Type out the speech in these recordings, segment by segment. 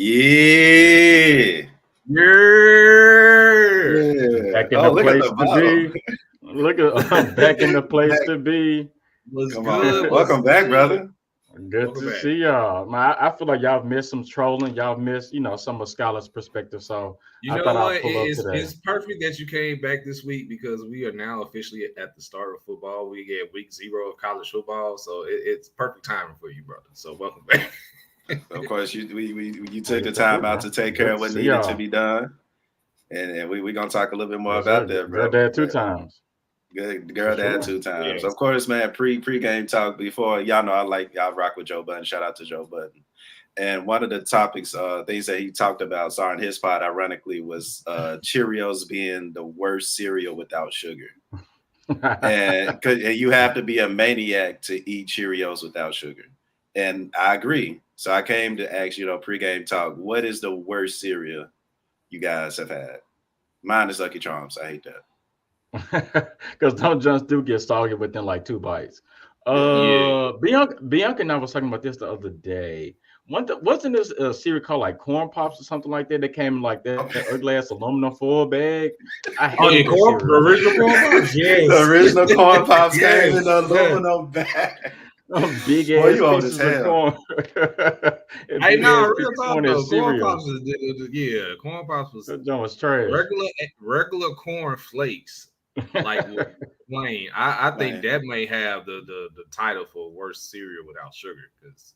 Yeah. Back in the place to be. Look at back in the place to be. Come on. Welcome back, brother. Good to see y'all. Man, I feel like y'all missed some trolling. Y'all missed, some of Scholar's perspective. So I thought I'd pull up today. It's perfect that you came back this week because we are now officially at the start of football. We get week 0 of college football, so it's perfect timing for you, brother. So welcome back. Of course, you took the time out to take care of what needed to be done, and we're gonna talk a little bit more about that, bro. Girl dad 2 times. Good girl dad 2 times. Yes. Of course, man. Pre-game talk before y'all know y'all rock with Joe Budden. Shout out to Joe Budden. And one of the topics, things that he talked about, in his pod, ironically, was Cheerios being the worst cereal without sugar. and you have to be a maniac to eat Cheerios without sugar. And I agree. So I came to ask, pre-game talk, what is the worst cereal you guys have had? Mine is Lucky Charms. I hate that. Because Don't Just do get soggy within like 2 bites. Bianca and I was talking about this the other day. Wasn't this a cereal called like Corn Pops or something like that? That came in like that ugly ass aluminum foil bag. I hate the original Corn Pops. Yes. The original Corn Pops came in the aluminum bag. Big ass pieces of corn. Hey, no, real talk though. Corn Pops was Corn Pops was that was trash. Regular corn flakes, like plain. I think that may have the title for worst cereal without sugar, because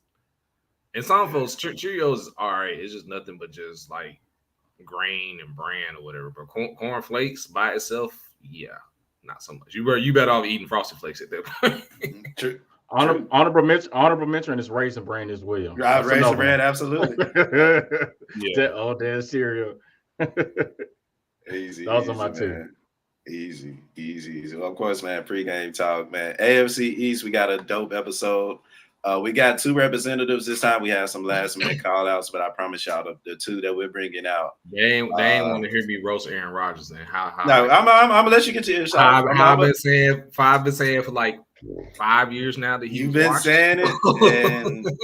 and some folks Cheerios is all right. It's just nothing but just like grain and bran or whatever. But corn flakes by itself, not so much. You better off eating Frosted Flakes at that point. Honorable mention is Raisin Bran as well. Raisin Bran, absolutely. That old damn cereal. Easy. Those are my 2. Easy. Well, of course, man, pre-game talk, man. AFC East, we got a dope episode. We got 2 representatives this time. We have some last-minute call-outs, but I promise y'all the 2 that we're bringing out. They ain't want to hear me roast Aaron Rodgers. And how no, I'm gonna let you get to your shot. I've been saying for like 5 years now that you've been saying it,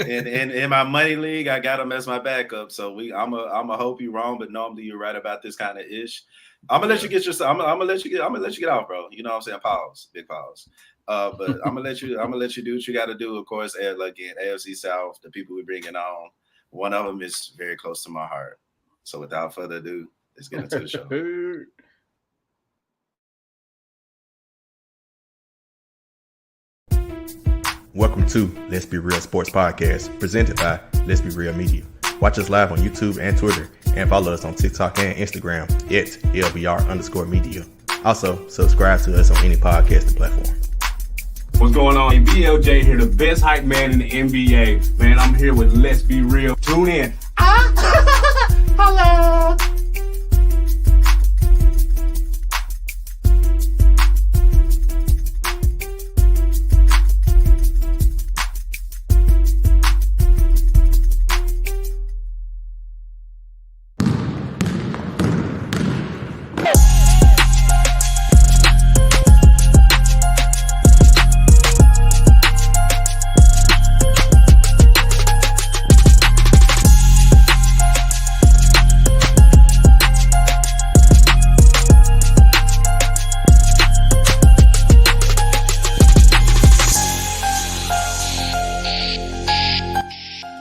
and in my money league, I got him as my backup. So I'm gonna hope you're wrong, but normally you're right about this kind of ish. I'm gonna let you get your. I'm gonna let you get out, bro. You know what I'm saying? Pause, big pause. But I'm gonna let you do what you got to do. Of course, again, AFC South, the people we're bringing on, one of them is very close to my heart. So without further ado, let's get into the show. Welcome to Let's Be Real Sports Podcast, presented by Let's Be Real Media. Watch us live on YouTube and Twitter, and follow us on TikTok and Instagram at LBR_media. Also, subscribe to us on any podcasting platform. What's going on? BLJ here, the best hype man in the NBA. Man, I'm here with Let's Be Real. Tune in. Hello.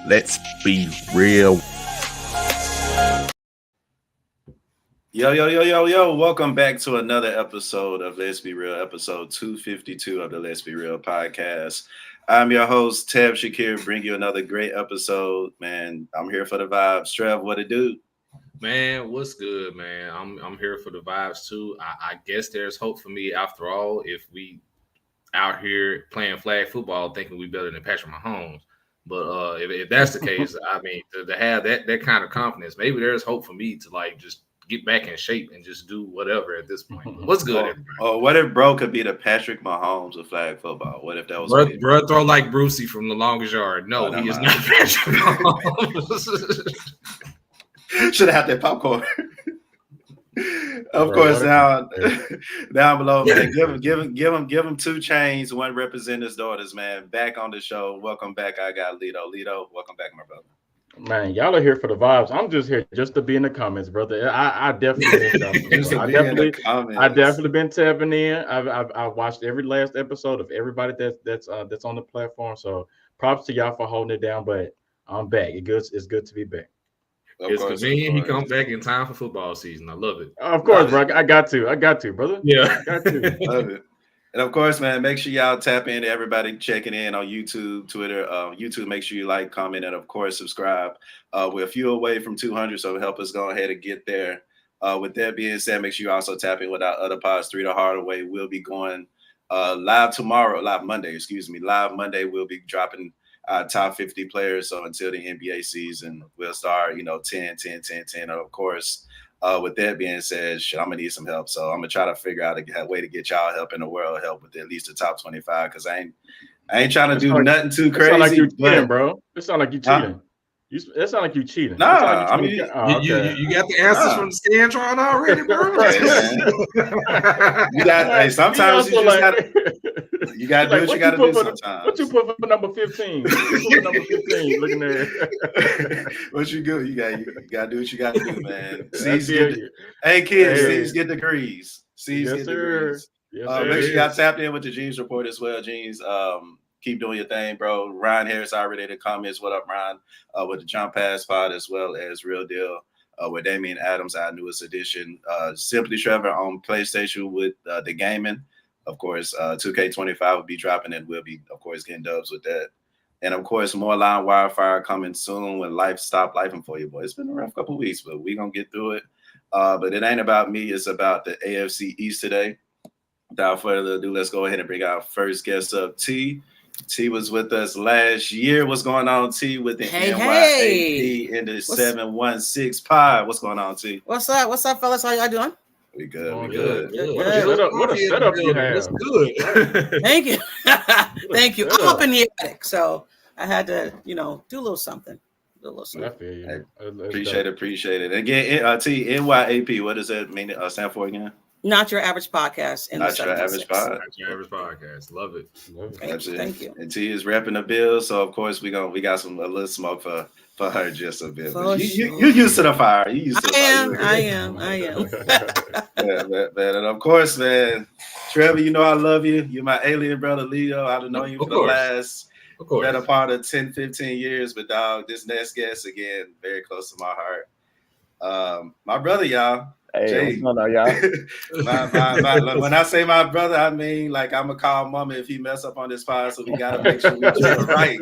Let's be real. Yo. Welcome back to another episode of Let's Be Real, episode 252 of the Let's Be Real podcast. I'm your host, Tab Shakir, bring you another great episode. Man, I'm here for the vibes. Trev, what it do? Man, what's good, man? I'm here for the vibes too. I guess there's hope for me after all if we out here playing flag football thinking we better than Patrick Mahomes. But if that's the case, I mean, to have that kind of confidence, maybe there's hope for me to like just get back in shape and just do whatever at this point. What's good? What if bro could be the Patrick Mahomes of flag football? What if that was bro throw like Brucey from the longest yard? No, he is not Patrick Mahomes. Should have had that popcorn. Of course, down below, man. Give him 2 chains, 1 represent his daughters, man. Back on the show. Welcome back. I got Lito. Lito, welcome back, my brother. Man, y'all are here for the vibes. I'm just here just to be in the comments, brother. I definitely missed y'all. I definitely been tapping in. I've watched every last episode of everybody that's on the platform. So props to y'all for holding it down. But I'm back. It's good to be back. It's convenient. He comes back in time for football season. I love it. Of course, bro. I got to, brother. Yeah, got to. Love it. And of course, man, make sure y'all tap in to everybody checking in on YouTube, Twitter. YouTube, make sure you like, comment, and of course, subscribe. We're a few away from 200, so help us go ahead and get there. With that being said, make sure you also tap in with our other pods. 3 the Harder Way will be going live Monday. Live Monday, we'll be dropping our top 50 players. So until the NBA season, we'll start, 10, 10, 10, 10. And of course, with that being said, I'm gonna need some help. So I'm gonna try to figure out a way to get y'all help in the world help with at least the top 25. Because I ain't trying to do nothing too crazy. It sound like you cheating, bro. It sound like you cheating. It sound like you cheating. Nah, you got the answers from the Scantron already, bro. Sometimes you just gotta you gotta do what you gotta do sometimes. What you put for number 15? What you put for number 15? Looking there. What you do? You gotta do what you gotta do, man. Hey kids, C's get degrees. C's get degrees. Yes, make sure y'all tapped in with the Jeans report as well, Jeans. Keep doing your thing, bro. Ryan Harris already in the comments. What up, Ryan? With the Jump Pass pod as well as Real Deal with Damian Adams, our newest edition. Simply Trevor on PlayStation with the gaming. Of course, 2K25 will be dropping and we'll be, of course, getting dubs with that. And, of course, more Line Wildfire coming soon when life stop lifing for you, boy. It's been a rough couple of weeks, but we're going to get through it. But it ain't about me. It's about the AFC East today. Without further ado, let's go ahead and bring our first guest up, T. T was with us last year. What's going on, T, with the NYAP in the 716 pod? What's going on, T? What's up? What's up, fellas? How y'all doing? We good. What a setup you have. That's good. Thank you. Thank you. I'm up in the attic, so I had to, do a little something. I feel you. Appreciate it. Again, T, NYAP, what does that mean? Stand for again? Not your average podcast. Not your average podcast. Not your average podcast. Love it. Thank you. And T is repping the bill, so of course we got a little smoke for her just a bit. You used to the fire. I am. Yeah, man. And of course, man, Trevor, I love you. You're my alien brother, Leo. I've known you for the last better part of 10, 15 years. But dog, this next guest again, very close to my heart. My brother, y'all. Hey, Jay. what's going on, y'all? When I say my brother, I mean like I'm gonna call mama if he mess up on this pod, so we gotta make sure we do it right.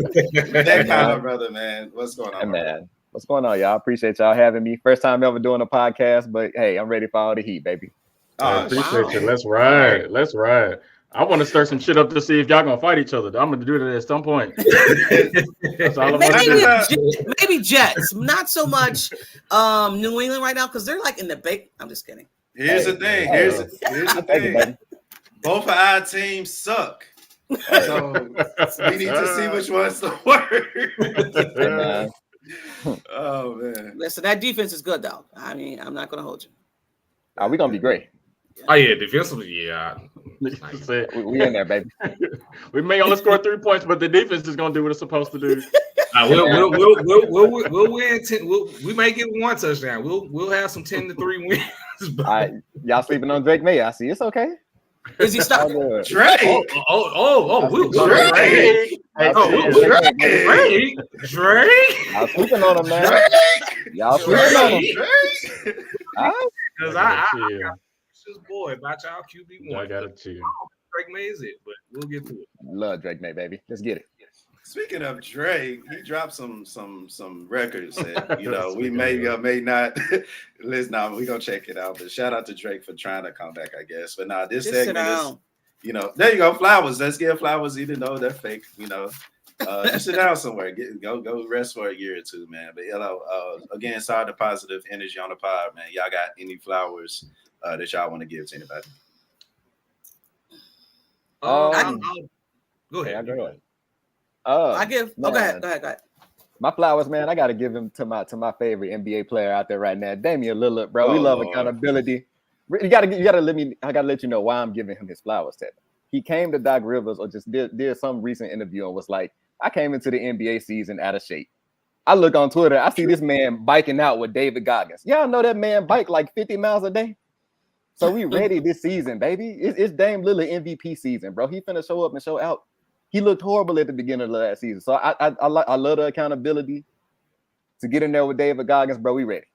That kind of brother, man. What's going on, man? What's going on, y'all? Appreciate y'all having me. First time ever doing a podcast, but hey, I'm ready for all the heat, baby. Appreciate you. Let's ride. I want to stir some shit up to see if y'all gonna fight each other. I'm gonna do that at some point. That's all maybe Jets, not so much New England right now because they're like in the big. I'm just kidding. Here's the thing. Here's the thing. Both of our teams suck. So we need to see which one's the worst. Oh man. Listen, that defense is good though. I mean, I'm not gonna hold you. We're gonna be great. Oh yeah, defensively, yeah. We in there, baby. We may only score 3 points, but the defense is gonna do what it's supposed to do. We'll win 10. We may get one touchdown. We'll have some 10-3 wins. Y'all sleeping on Drake May? I see. It's okay. Is he stuck? Drake. Drake. Y'all sleeping on him, man. Y'all sleeping on him. Because I this boy about y'all QB1. I gotta chill. Drake May is it, but we'll get to it. Love Drake May, baby. Let's get it. Speaking of Drake, he dropped some records that we may or may not listen. Now we're gonna check it out. But shout out to Drake for trying to come back, I guess. But now this just segment is, there you go, flowers. Let's give flowers, even though they're fake. Just sit down somewhere. Go rest for a year or two, man. But again, sorry the positive energy on the pod, man. Y'all got any flowers that y'all want to give to anybody? Go ahead. Go ahead. Go ahead. My flowers, man. I gotta give them to my favorite NBA player out there right now, Damian Lillard, bro. We love accountability. You gotta let me. I gotta let you know why I'm giving him his flowers. Ted. He came to Doc Rivers or just did some recent interview and was like, I came into the NBA season out of shape. I look on Twitter, I see this man biking out with David Goggins. Y'all know that man bike like 50 miles a day. So we ready this season, baby. It's Dame Lillard MVP season, bro. He finna show up and show out. He looked horrible at the beginning of last season. So I love the accountability to get in there with David Goggins, bro. We ready.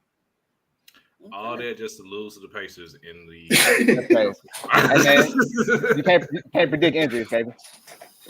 All that just to lose to the Pacers in the. Hey, man, you can't predict injuries, baby.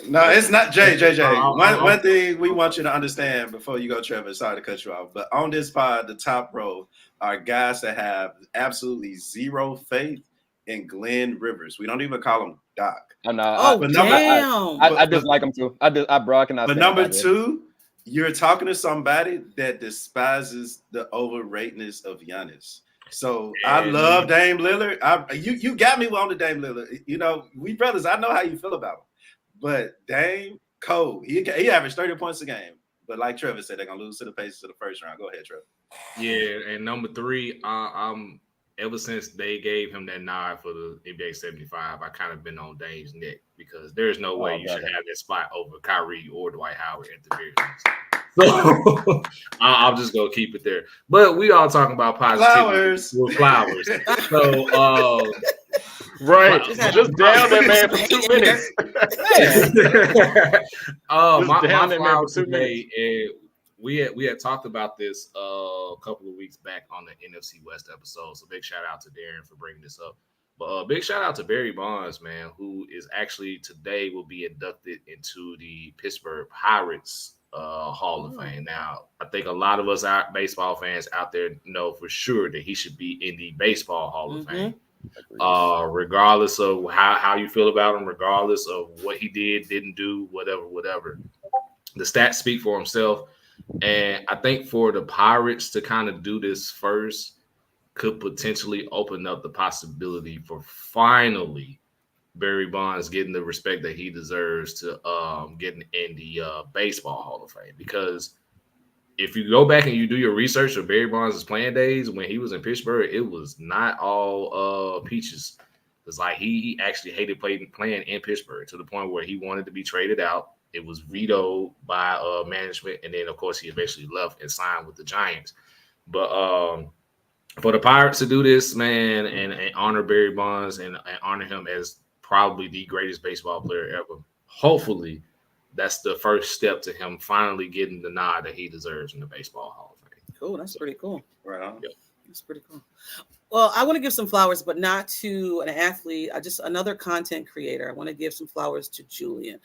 No, it's not JJ. One thing we want you to understand before you go, Trevor. Sorry to cut you off, but on this pod, the top row are guys that have absolutely zero faith in Glenn Rivers. We don't even call him Doc. Oh no! I just like him too. I broke and I. But number two, you're talking to somebody that despises the overratedness of Giannis. So I love Dame Lillard. You got me on the Dame Lillard. You know, we brothers. I know how you feel about him. But Dame, cold. He averaged 30 points a game. But like Trevor said, they're gonna lose to the Pacers in the first round. Go ahead, Trevor. Yeah, and number three, I'm ever since they gave him that nod for the NBA 75, I kind of been on Dame's neck because there's no way you should have that spot over Kyrie or Dwight Howard at the very least. So I'm just gonna keep it there. But we all talking about positivity with flowers. So right, just down that man for 2 minutes. my flowers today, and we had talked about this a couple of weeks back on the NFC West episode. So big shout out to Darren for bringing this up. But big shout out to Barry Bonds, man, who is actually today will be inducted into the Pittsburgh Pirates Hall of Fame. Now, I think a lot of us baseball fans out there know for sure that he should be in the Baseball Hall of Fame. Regardless of how you feel about him, regardless of what he didn't do, whatever. The stats speak for himself. And I think for the Pirates to kind of do this first could potentially open up the possibility for finally Barry Bonds getting the respect that he deserves to getting in the Baseball Hall of Fame. Because if you go back and you do your research of Barry Bonds' playing days when he was in Pittsburgh, it was not all peaches. It's like he actually hated playing in Pittsburgh to the point where he wanted to be traded out. It was vetoed by management, and then of course he eventually left and signed with the Giants. But for the Pirates to do this, man, and honor Barry Bonds and honor him as probably the greatest baseball player ever, hopefully that's the first step to him finally getting the nod that he deserves in the Baseball Hall of Fame. Cool. That's pretty cool. Right on. Yep. That's pretty cool. Well, I want to give some flowers, but not to an athlete. Just another content creator. I want to give some flowers to Julian.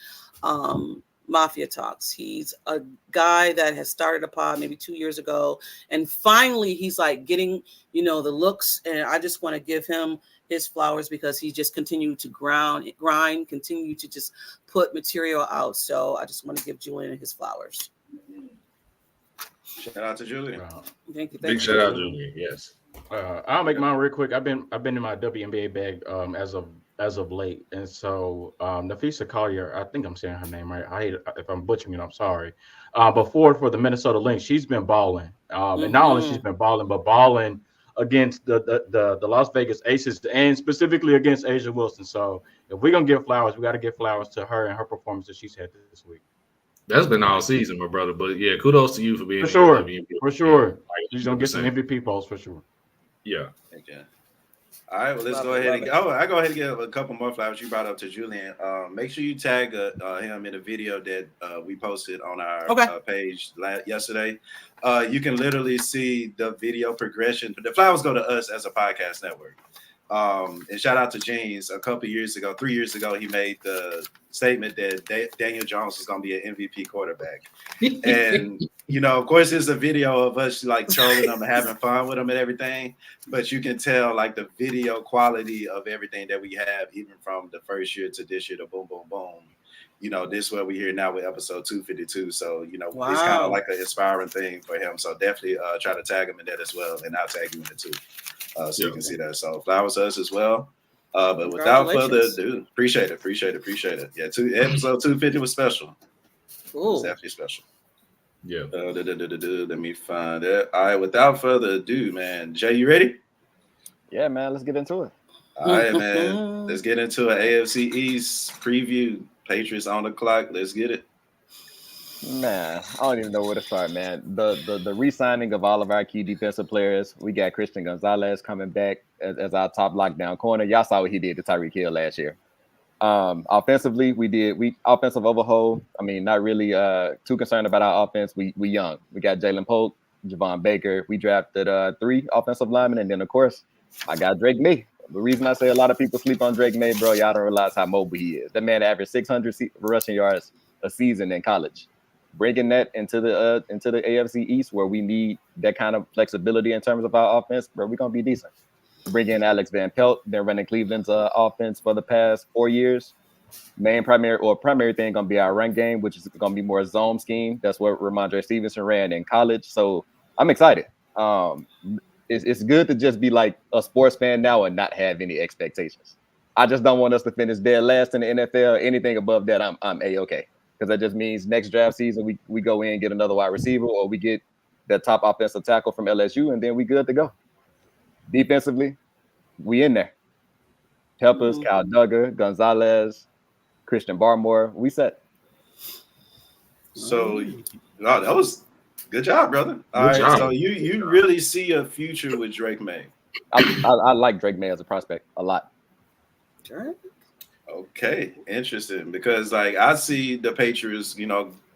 Mafia Talks. He's a guy that has started a pod maybe 2 years ago. And finally, he's like getting, the looks. And I just want to give him his flowers because he just continued to grind, continue to just put material out. So I just want to give Julian his flowers. Shout out to Julian. Thank you. Big shout out, Julian. Yes. I'll make mine real quick. I've been in my WNBA bag as of late, and so Nafisa Collier, I think I'm saying her name right. I hate it if I'm butchering it. I'm sorry. But for the Minnesota Lynx, she's been balling, and not only she's been balling, but balling against the Las Vegas Aces and specifically against Asia Wilson. So if we're gonna give flowers, we got to give flowers to her and her performance that she's had this week. That's been all season, my brother. But yeah, kudos to you for being for sure. She's gonna get some MVP polls for sure. Yeah. Okay. All right. Well, let's go ahead and I go ahead and give a couple more flowers you brought up to Julian. Make sure you tag him in a video that we posted on our page yesterday. You can literally see the video progression. The flowers go to us as a podcast network. And shout out to James. 3 years ago, he made the statement that Daniel Jones was going to be an MVP quarterback. And, of course, it's a video of us like trolling him and having fun with him and everything. But you can tell like the video quality of everything that we have, even from the first year to this year, to boom, boom, boom. This is what we're here now with episode 252. So, It's kind of like an inspiring thing for him. So definitely try to tag him in that as well. And I'll tag you in it too. So you can see that. So flowers to us as well. But without further ado, appreciate it. Yeah, episode 250 was special. Cool. It's definitely special. Yeah. Let me find it. All right, without further ado, man. Jay, you ready? Yeah, man. Let's get into it. All right, man. Let's get into an AFC East preview. Patriots on the clock. Let's get it. Man, I don't even know where to start, man. The re-signing of all of our key defensive players. We got Christian Gonzalez coming back as our top lockdown corner. Y'all saw what he did to Tyreek Hill last year. Offensively, we offensive overhaul. I mean, not really too concerned about our offense. We young. We got Jalen Polk, Javon Baker. We drafted 3 offensive linemen, and then of course I got Drake May. The reason I say a lot of people sleep on Drake May, bro, y'all don't realize how mobile he is. That man averaged 600 rushing yards a season in college. Bringing that into the AFC East, where we need that kind of flexibility in terms of our offense, bro, we're gonna be decent. Bring in Alex Van Pelt. Been running Cleveland's offense for the past 4 years. Primary thing gonna be our run game, which is gonna be more zone scheme. That's what Ramondre Stevenson ran in college. So I'm excited. It's good to just be like a sports fan now and not have any expectations. I just don't want us to finish dead last in the NFL. Anything above that, I'm A-okay. Because that just means next draft season we go in and get another wide receiver, or we get the top offensive tackle from LSU, and then we good to go. Defensively, we in there. Peppers, Kyle Duggar, Gonzalez, Christian Barmore. We set. So, no, that was good job, brother. All right, so you really see a future with Drake May. I like Drake May as a prospect a lot. Sure. Okay, interesting. Because like I see the Patriots,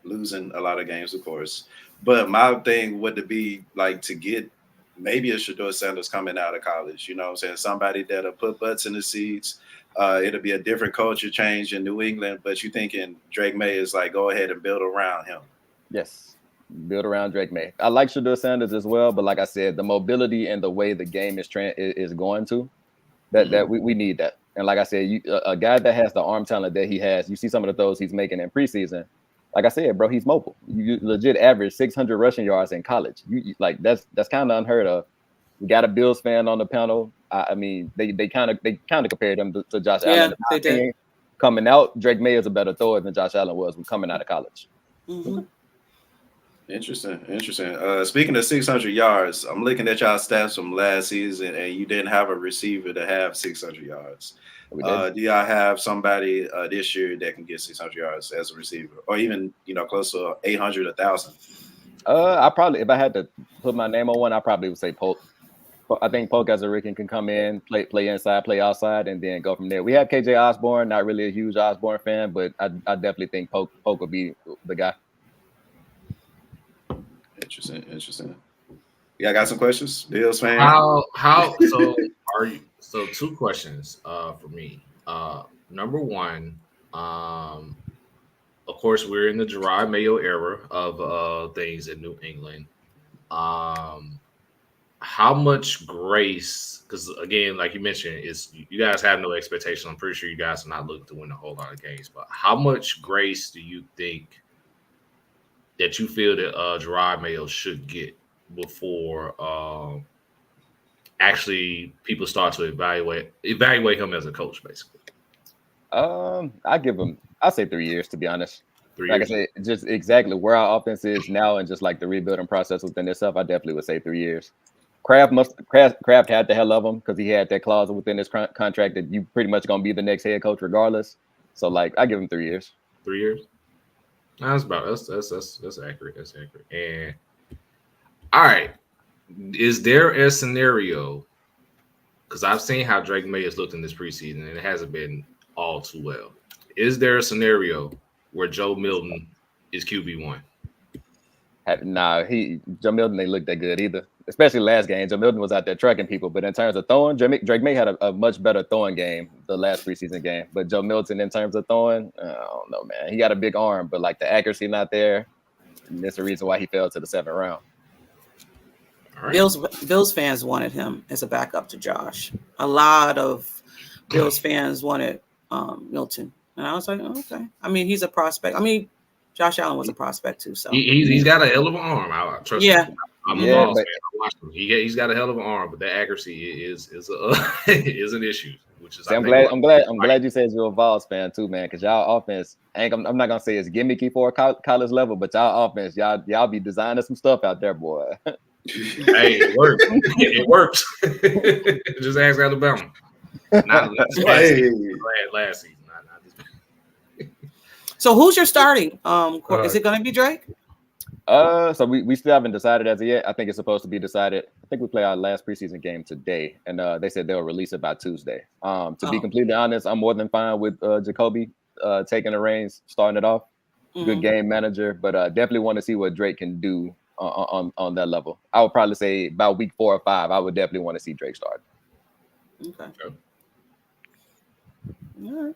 losing a lot of games, of course. But my thing would be like to get maybe a Shedeur Sanders coming out of college. You know what I'm saying? Somebody that'll put butts in the seats. It'll be a different culture change in New England. But you thinking Drake May is like go ahead and build around him? Yes, build around Drake May. I like Shedeur Sanders as well, but like I said, the mobility and the way the game is going to that we need that. And like I said, a guy that has the arm talent that he has, you see some of the throws he's making in preseason. Like I said, bro, he's mobile. You legit average 600 rushing yards in college. Like that's kind of unheard of. We got a Bills fan on the panel. I mean, they kind of compared him to Josh Allen. They did. Coming out, Drake May is a better thrower than Josh Allen was when coming out of college. Mm-hmm. Interesting. Speaking of 600 yards, I'm looking at y'all stats from last season, and you didn't have a receiver to have 600 yards. Do y'all have somebody this year that can get 600 yards as a receiver, or even close to 800, 1,000? I probably, if I had to put my name on one, I probably would say Polk. I think Polk as a rookie can come in, play inside, play outside, and then go from there. We have KJ Osborne, not really a huge Osborne fan, but I definitely think Polk would be the guy. Interesting. Yeah, I got some questions. Bills fan. So 2 questions for me. Number one, of course, we're in the Gerard Mayo era of things in New England. How much grace? Because again, like you mentioned, you guys have no expectation. I'm pretty sure you guys are not looking to win a whole lot of games. But how much grace do you think that you feel that Gerard Mayo should get before actually people start to evaluate him as a coach, basically? I'll say 3 years, to be honest. 3 like years. I said, just exactly where our offense is now and just like the rebuilding process within itself, I definitely would say 3 years. Kraft had the hell of him because he had that clause within his contract that you pretty much gonna be the next head coach regardless. So like I give him 3 years. 3 years. That's accurate. That's accurate. And all right, is there a scenario? Because I've seen how Drake May has looked in this preseason, and it hasn't been all too well. Is there a scenario where Joe Milton is QB1? Nah, Joe Milton ain't look that good either. Especially last game, Joe Milton was out there trucking people. But in terms of throwing, Drake May had a much better throwing game the last preseason game. But Joe Milton, in terms of throwing, I don't know, man. He got a big arm, but like the accuracy not there. And that's the reason why he fell to the 7th round. Right. Bills fans wanted him as a backup to Josh. A lot of Bills fans wanted Milton, and I was like, oh, okay. I mean, he's a prospect. I mean, Josh Allen was a prospect too, so he's got a hell of an arm. I trust him. I'm a Vols fan. I watched him. He's got a hell of an arm, but that accuracy is an issue. Which is, I'm glad you said you're a Vols fan too, man. Because y'all offense, I'm not gonna say it's gimmicky for a college level, but y'all offense, y'all be designing some stuff out there, boy. Hey, it works. It works. Just ask Alabama. Not last season. Not this. So who's your starting? Is it going to be Drake? So we still haven't decided as of yet. I think it's supposed to be decided. I think we play our last preseason game today, and they said they'll release it by Tuesday. To be completely honest, I'm more than fine with Jacoby taking the reins, starting it off. Good game manager, but definitely want to see what Drake can do on that level. I would probably say about week 4 or 5, I would definitely want to see Drake start. Okay. All right.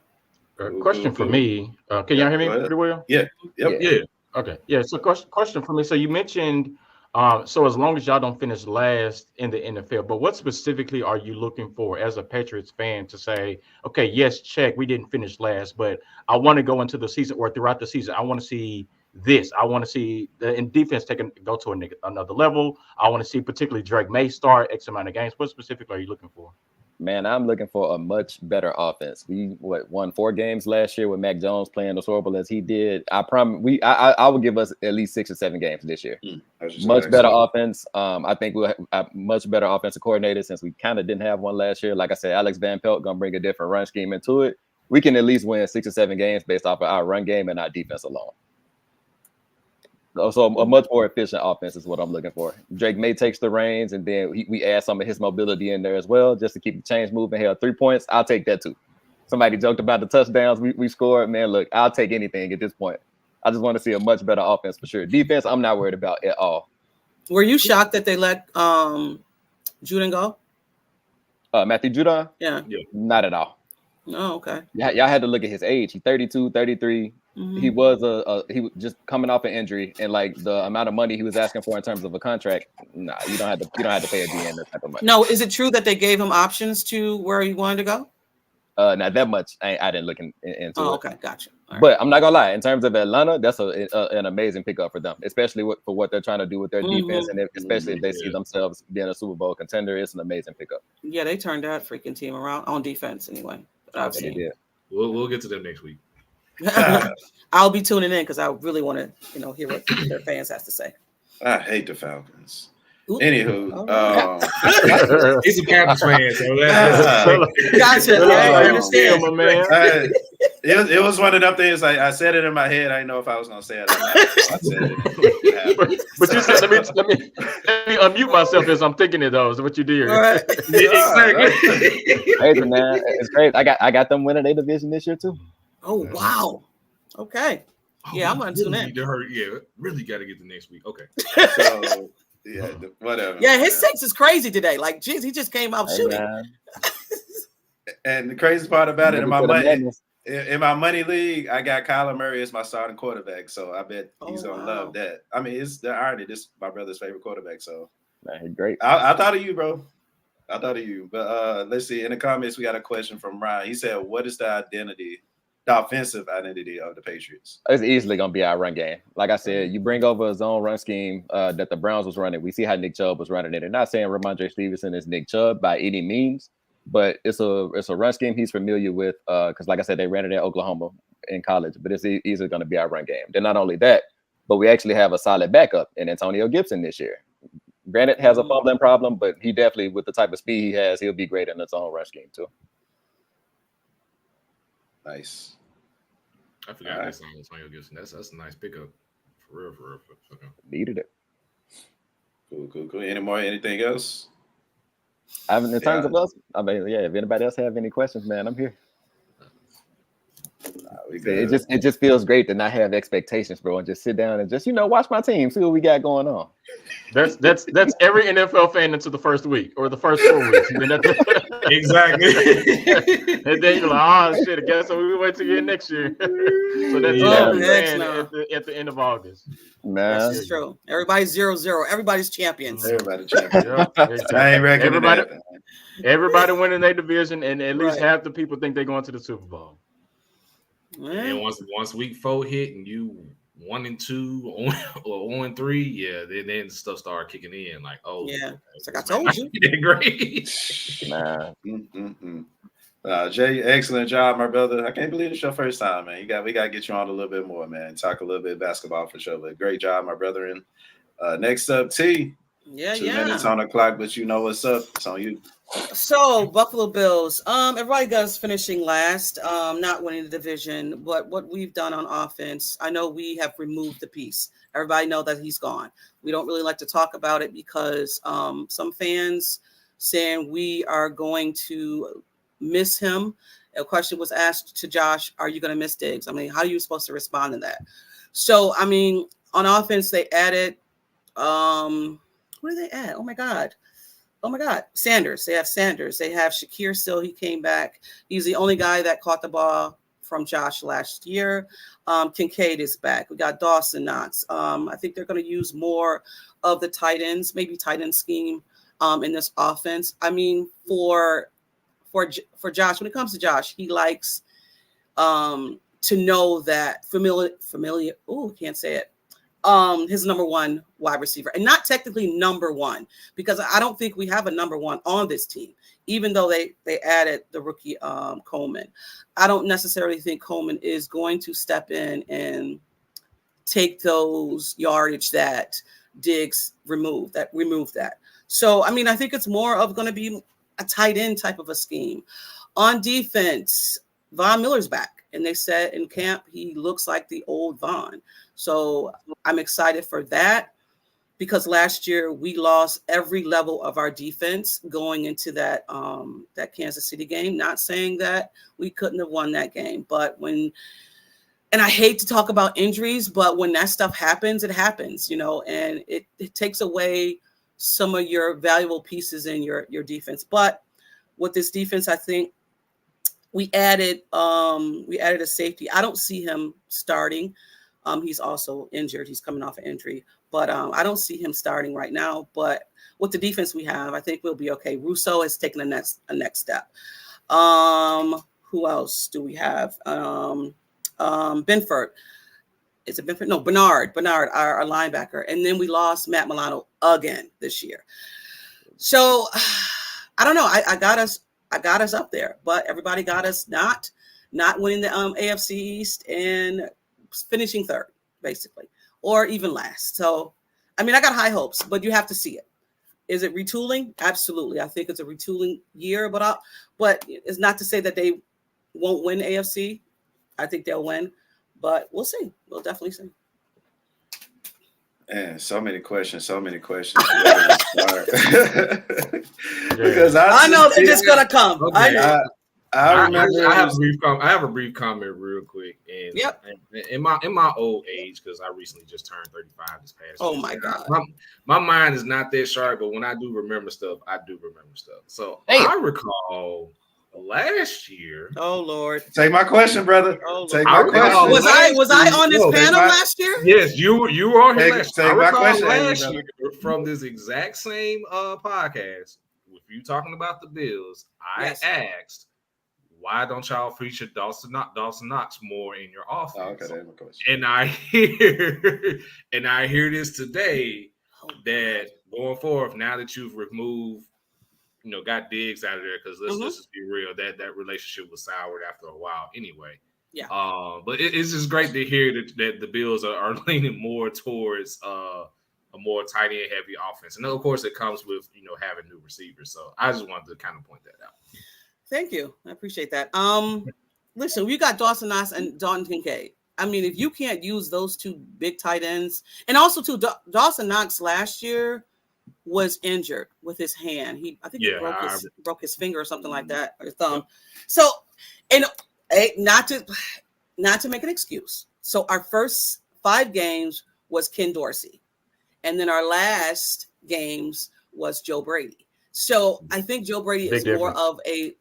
Question for me. Can y'all hear me pretty well? Yeah. Yep. Yeah. Okay. Yeah. So question for me. So you mentioned, so as long as y'all don't finish last in the NFL, but what specifically are you looking for as a Patriots fan to say, okay, yes, check, we didn't finish last, but I want to go into the season or throughout the season, I want to see this. I want to see the in defense go to another level. I want to see particularly Drake May start X amount of games. What specifically are you looking for? Man, I'm looking for a much better offense. We won 4 games last year with Mac Jones playing as horrible as he did. I promise I would give us at least 6 or 7 games this year. Much better offense. I think we'll have much better offensive coordinator since we kind of didn't have one last year. Like I said, Alex Van Pelt gonna bring a different run scheme into it. We can at least win 6 or 7 games based off of our run game and our defense alone. So a much more efficient offense is what I'm looking for. Drake May takes the reins, and then we add some of his mobility in there as well, just to keep the chains moving. Hell, 3 points, I'll take that too. Somebody joked about the touchdowns we scored. Man, look, I'll take anything at this point. I just want to see a much better offense for sure. Defense, I'm not worried about at all. Were you shocked that they let Judon go? Matthew Judon? Yeah. Not at all. Oh, okay. Y'all had to look at his age. He's 32, 33. He was he was just coming off an injury, and like the amount of money he was asking for in terms of a contract. Nah, you don't have to pay a DN that type of money. No, is it true that they gave him options to where he wanted to go? Not that much. I didn't look into it. Okay, gotcha. Right. But I'm not gonna lie. In terms of Atlanta, that's an amazing pickup for them, especially for what they're trying to do with their defense, and especially if they see themselves being a Super Bowl contender. It's an amazing pickup. Yeah, they turned that freaking team around on defense anyway. I've seen. They did. We'll get to them next week. I'll be tuning in because I really want to, hear what their fans has to say. I hate the Falcons. Ooh. Anywho, He's a Panthers fan, so gotcha. I understand, my man. It was one of them things. Like I said it in my head. I didn't know if I was gonna say it. I said it. But you said, let me unmute myself as I'm thinking of those. What you did? Right. Exactly. Crazy, man. It's crazy. I got them winning their division this year too. Oh wow. Okay. Yeah, I'm gonna tune in. Really got to get the next week. Okay. So yeah, whatever. Yeah, his takes is crazy today. Like, geez, he just came out shooting. And the crazy part about it, in my money league, I got Kyler Murray as my starting quarterback. So I bet he's gonna love that. I mean, it's the irony. This is my brother's favorite quarterback. So man, he's great. I thought of you, bro. I thought of you. But let's see. In the comments, we got a question from Ryan. He said, "What is the offensive identity of the Patriots?" It's easily going to be our run game. Like I said, you bring over a zone run scheme that the Browns was running. We see how Nick Chubb was running it. And not saying Ramondre Stevenson is Nick Chubb by any means, but it's a run scheme he's familiar with because, like I said, they ran it at Oklahoma in college. But it's easily going to be our run game. Then not only that, but we actually have a solid backup in Antonio Gibson this year. Granted, has a fumbling problem, but he definitely, with the type of speed he has, he'll be great in the zone run scheme too. Nice. I forgot that's on Antonio Gibson. That's a nice pickup. For real. Okay. Needed it. Cool. Anything else? In terms of us, I mean, yeah, if anybody else have any questions, man, I'm here. It just feels great to not have expectations, bro, and just sit down and just watch my team, see what we got going on. That's every NFL fan into the first week or the first 4 weeks. Exactly. And then you're like, oh shit, I guess so we wait till year next year. So that's every fan at the end of August. Man, that's true. Everybody's 0-0. Everybody's champions. Everybody's champions. Exactly. Everybody winning their division, and at least half the people think they're going to the Super Bowl. And once week 4 hit and you 1-2 or 0-3, then stuff started kicking in. Like, oh yeah, it's like I told you, you did great. Nah. Jay, excellent job, my brother. I can't believe it's your first time, man. We gotta get you on a little bit more, man. Talk a little bit basketball for sure. But great job, my brother. And next up, T. Yeah, 2 minutes on the clock, but you know what's up. It's on you. So Buffalo Bills. Everybody got us finishing last, not winning the division. But what we've done on offense, I know we have removed the piece. Everybody know that he's gone. We don't really like to talk about it because some fans saying we are going to miss him. A question was asked to Josh, are you going to miss Diggs? I mean, how are you supposed to respond to that? So, I mean, on offense, they added, what did they add? Oh my God, Sanders. They have Sanders. They have Shakir still. He came back. He's the only guy that caught the ball from Josh last year. Kincaid is back. We got Dawson Knox. I think they're going to use more of the tight ends, maybe tight end scheme in this offense. I mean, for Josh, when it comes to Josh, he likes to know that familiar. Oh, can't say it. His number one wide receiver, and not technically number one, because I don't think we have a number one on this team, even though they added the rookie Coleman. I don't necessarily think Coleman is going to step in and take those yardage that Diggs removed that. So, I mean, I think it's more of going to be a tight end type of a scheme. On defense, Von Miller's back, and they said in camp he looks like the old Von. So I'm excited for that, because last year we lost every level of our defense going into that Kansas City game. Not saying that we couldn't have won that game, but and I hate to talk about injuries, but when that stuff happens, it happens, and it takes away some of your valuable pieces in your defense. But with this defense, I think we added a safety. I don't see him starting. He's also injured. He's coming off an injury, but I don't see him starting right now. But with the defense we have, I think we'll be okay. Russo has taken a next step. Who else do we have? Benford. Is it Benford? No, Bernard, our linebacker. And then we lost Matt Milano again this year. So I don't know. I got us up there, but everybody got us not winning the AFC East and finishing third, basically, or even last. So, I mean, I got high hopes, but you have to see it. Is it retooling? Absolutely. I think it's a retooling year, but it's not to say that they won't win AFC. I think they'll win, but we'll see. We'll definitely see. Man, so many questions. Because I know they're just gonna come. Okay. I know. I remember. I have a brief comment real quick. And yep. In my old age, because I recently just turned 35 this past Oh year. my God. My mind is not that sharp, but when I do remember stuff, I do remember stuff. So I recall last year. Oh Lord. Take my question, brother. Take my question. Was I on this panel last year? Yes, you were on here last year. Take my question last year from this exact same podcast, with you talking about the Bills, I asked, why don't y'all feature Dawson Knox more in your offense? Oh, okay, that's my question. And I hear this today that going forward, now that you've removed, got Diggs out of there, because let's just be real, that relationship was soured after a while anyway. Yeah. But it's just great to hear that the Bills are leaning more towards a more tight end heavy offense, and of course it comes with having new receivers. So I just wanted to kind of point that out. Thank you. I appreciate that. Listen, we got Dawson Knox and Dalton Kincaid. I mean, if you can't use those two big tight ends, and also too, Dawson Knox last year was injured with his hand. I think he broke his finger or something like that, or his thumb. So, and not to make an excuse. So our first 5 games was Ken Dorsey, and then our last games was Joe Brady. So I think Joe Brady is more of a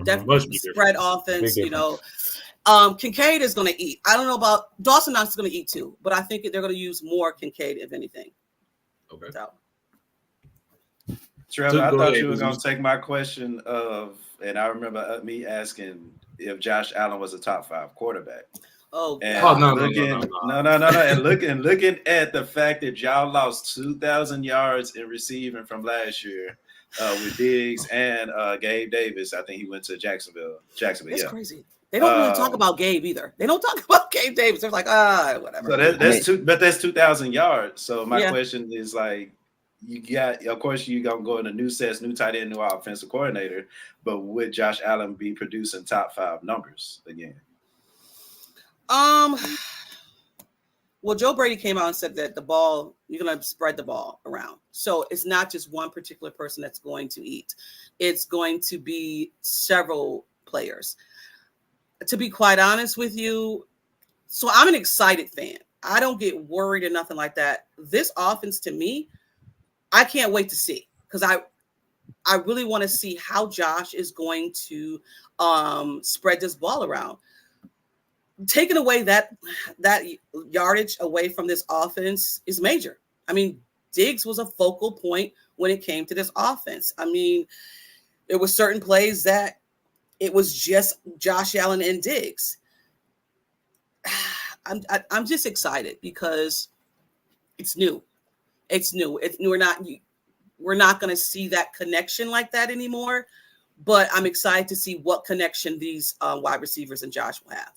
definitely spread offense. Kincaid is going to eat. I don't know about Dawson Knox is going to eat too, but I think they're going to use more Kincaid if anything. Okay. So. Trevor, I thought you were going to take my question and I remember me asking if Josh Allen was a top 5 quarterback. Oh, and no. And looking at the fact that y'all lost 2,000 yards in receiving from last year with Diggs and Gabe Davis. I think he went to Jacksonville. That's crazy. They don't really talk about Gabe either. They don't talk about Gabe Davis. They're like, whatever. So that's 2,000 yards. So my question is like, you got, of course, you gonna go into new sets, new tight end, new offensive coordinator, but would Josh Allen be producing top 5 numbers again? Well, Joe Brady came out and said that you're going to spread the ball around. So it's not just one particular person that's going to eat. It's going to be several players. To be quite honest with you, so I'm an excited fan. I don't get worried or nothing like that. This offense, to me, I can't wait to see, because I really want to see how Josh is going to spread this ball around. Taking away that yardage away from this offense is major. I mean, Diggs was a focal point when it came to this offense. I mean, there were certain plays that it was just Josh Allen and Diggs. I'm just excited because it's new. It's new. We're not going to see that connection like that anymore. But I'm excited to see what connection these wide receivers and Josh will have.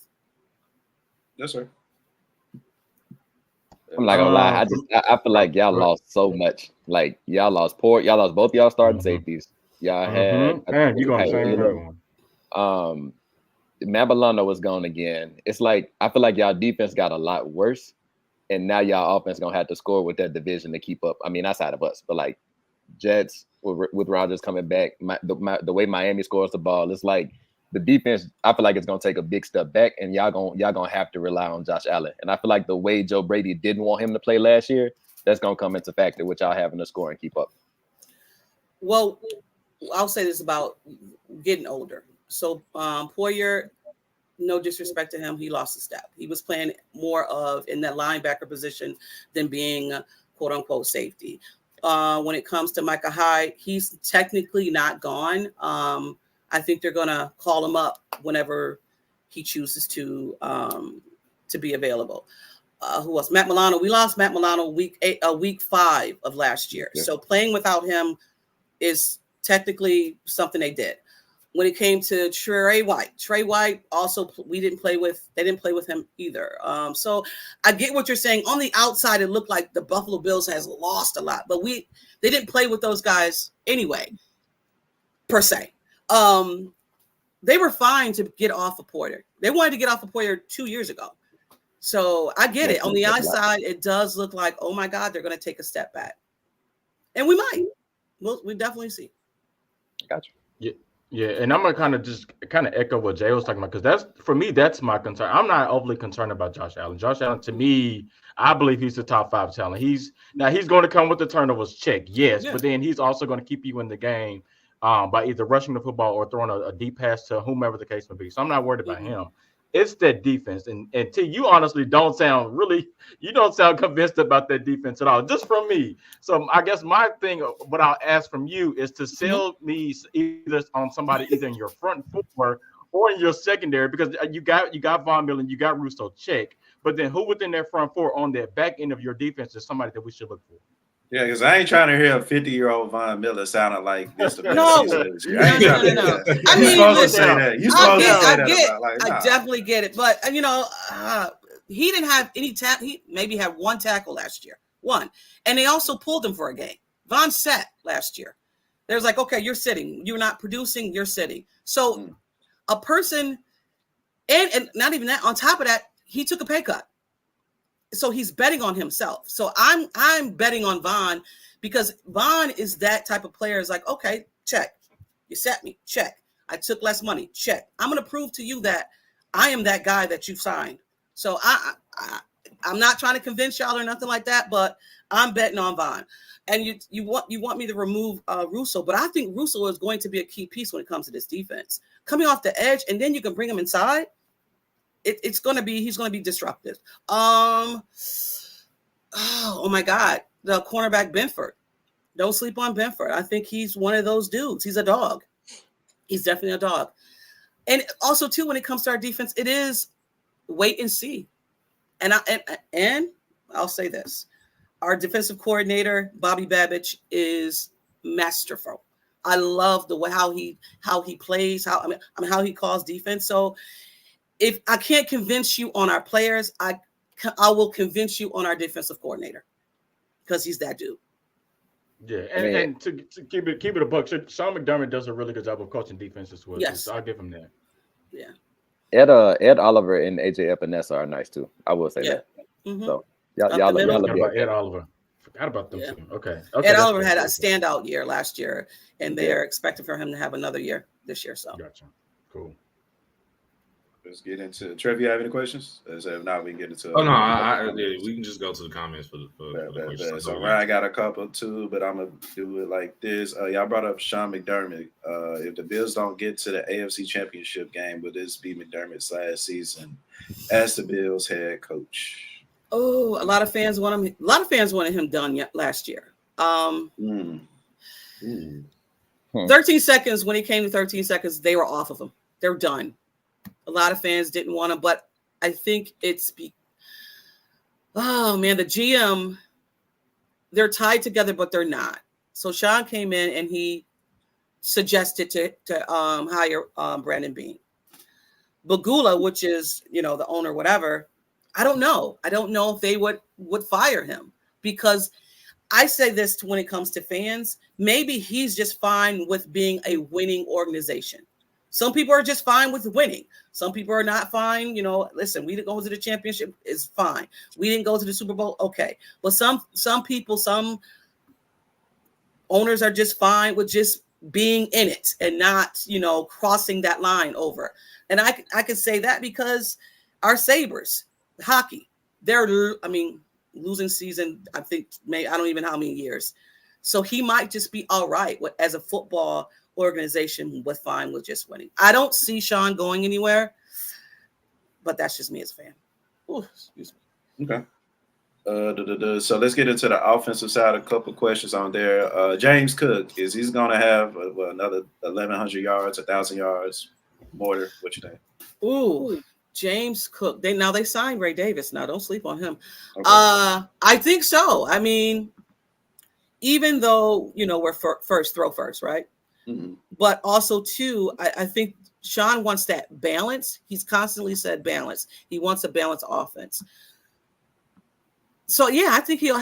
Yes, sir. I'm not gonna lie. I feel like y'all lost so much. Like y'all lost both y'all starting safeties. Y'all had you gonna say that one. Matt Milano was gone again. It's like I feel like y'all defense got a lot worse, and now y'all offense gonna have to score with that division to keep up. I mean, outside of us, but like Jets with Rodgers coming back, the way Miami scores the ball, it's like the defense, I feel like it's gonna take a big step back, and y'all gonna have to rely on Josh Allen. And I feel like the way Joe Brady didn't want him to play last year, that's gonna come into factor with y'all having to score and keep up. Well, I'll say this about getting older. So Poyer, no disrespect to him, he lost a step. He was playing more of in that linebacker position than being quote unquote safety. When it comes to Micah Hyde, he's technically not gone. I think they're gonna call him up whenever he chooses to be available. Who else? Matt Milano. We lost Matt Milano week 5 of last year. Yeah. So playing without him is technically something they did. When it came to Trey White also they didn't play with him either. So I get what you're saying. On the outside, it looked like the Buffalo Bills has lost a lot, but they didn't play with those guys anyway, per se. They were fine to get off of Porter. They wanted to get off of Porter 2 years ago. So I get it. On the outside, it does look like, oh my God, they're going to take a step back. And we might. We'll definitely see. Gotcha. Yeah, and I'm gonna kind of echo what Jay was talking about, because that's my concern. I'm not overly concerned about Josh Allen. Josh Allen, to me, I believe he's the top 5 talent. He's going to come with the turnovers, check, yes, but then he's also going to keep you in the game by either rushing the football or throwing a deep pass to whomever the case may be. So I'm not worried about him. It's that defense, and T, you honestly don't sound convinced about that defense at all, just from me. So I guess my thing, what I'll ask from you, is to sell me either on somebody either in your front four or in your secondary, because you got Von Miller and you got Russo, check. But then who within that front four on that back end of your defense is somebody that we should look for? Yeah, because I ain't trying to hear a 50-year-old Von Miller sounding like this. No. I mean, supposed to say that. You supposed to say that. I definitely get it, but he didn't have any tackle. He maybe had 1 tackle last year, and they also pulled him for a game. Von sat last year. There's like, okay, you're sitting. You're not producing. You're sitting. So a person, and not even that. On top of that, he took a pay cut. So he's betting on himself. So I'm betting on Von, because Von is that type of player. Is like, okay, check. You sat me, check. I took less money, check. I'm going to prove to you that I am that guy that you signed. So I'm not trying to convince y'all or nothing like that, but I'm betting on Von. And you want me to remove Russo, but I think Russo is going to be a key piece when it comes to this defense. Coming off the edge, and then you can bring him inside. He's going to be disruptive. Oh my God, the cornerback Benford. Don't sleep on Benford. I think he's one of those dudes. He's a dog. He's definitely a dog. And also too, when it comes to our defense, it is wait and see. And I'll say this: our defensive coordinator Bobby Babich is masterful. I love the way how he plays, how he calls defense. So if I can't convince you on our players, I will convince you on our defensive coordinator, because he's that dude. Yeah, and to keep it a buck, Sean McDermott does a really good job of coaching defense as well. Yes. So I'll give him that. Yeah. Ed Oliver and AJ Epinesa are nice too. I will say that. Mm-hmm. So Up y'all the middle. will Forgot be about okay. Ed Oliver. Forgot about them too. Okay. Ed Oliver had a standout year last year, and they're expecting for him to have another year this year. So gotcha. Cool. Let's get into Trev. You have any questions? If not, we can get into. Oh no, we can just go to the comments for the questions. So Ryan got a couple too, but I'm gonna do it like this. Y'all brought up Sean McDermott. If the Bills don't get to the AFC Championship game, will this be McDermott's last season as the Bills head coach? Oh, a lot of fans want him. A lot of fans wanted him done last year. 13 seconds, when he came to 13 seconds, they were off of him. They're done. A lot of fans didn't want him, but I think it's the GM, they're tied together, but they're not. So Sean came in and he suggested to hire Brandon Beane. Bagula, which is, the owner, whatever, I don't know. I don't know if they would fire him, because I say this when it comes to fans. Maybe he's just fine with being a winning organization. Some people are just fine with winning. Some people are not fine. Listen, we didn't go to the championship, is fine. We didn't go to the Super Bowl, okay. But some people, some owners are just fine with just being in it and not, crossing that line over. And I could say that because our Sabres, hockey, losing season, I think, I don't even know how many years. So he might just be all right as a football organization with fine with just winning. I don't see Sean going anywhere, but that's just me as a fan. Ooh, excuse me. Okay. So let's get into the offensive side. A couple questions on there. James Cook, is he's going to have another 1,100 yards, 1,000 yards, more? What you think? Ooh, James Cook. They signed Ray Davis. Now don't sleep on him. Okay. I think so. I mean, even though we're throw first, right? Mm-hmm. But also too, I think Sean wants that balance. He's constantly said balance. He wants a balanced offense. So yeah, I think he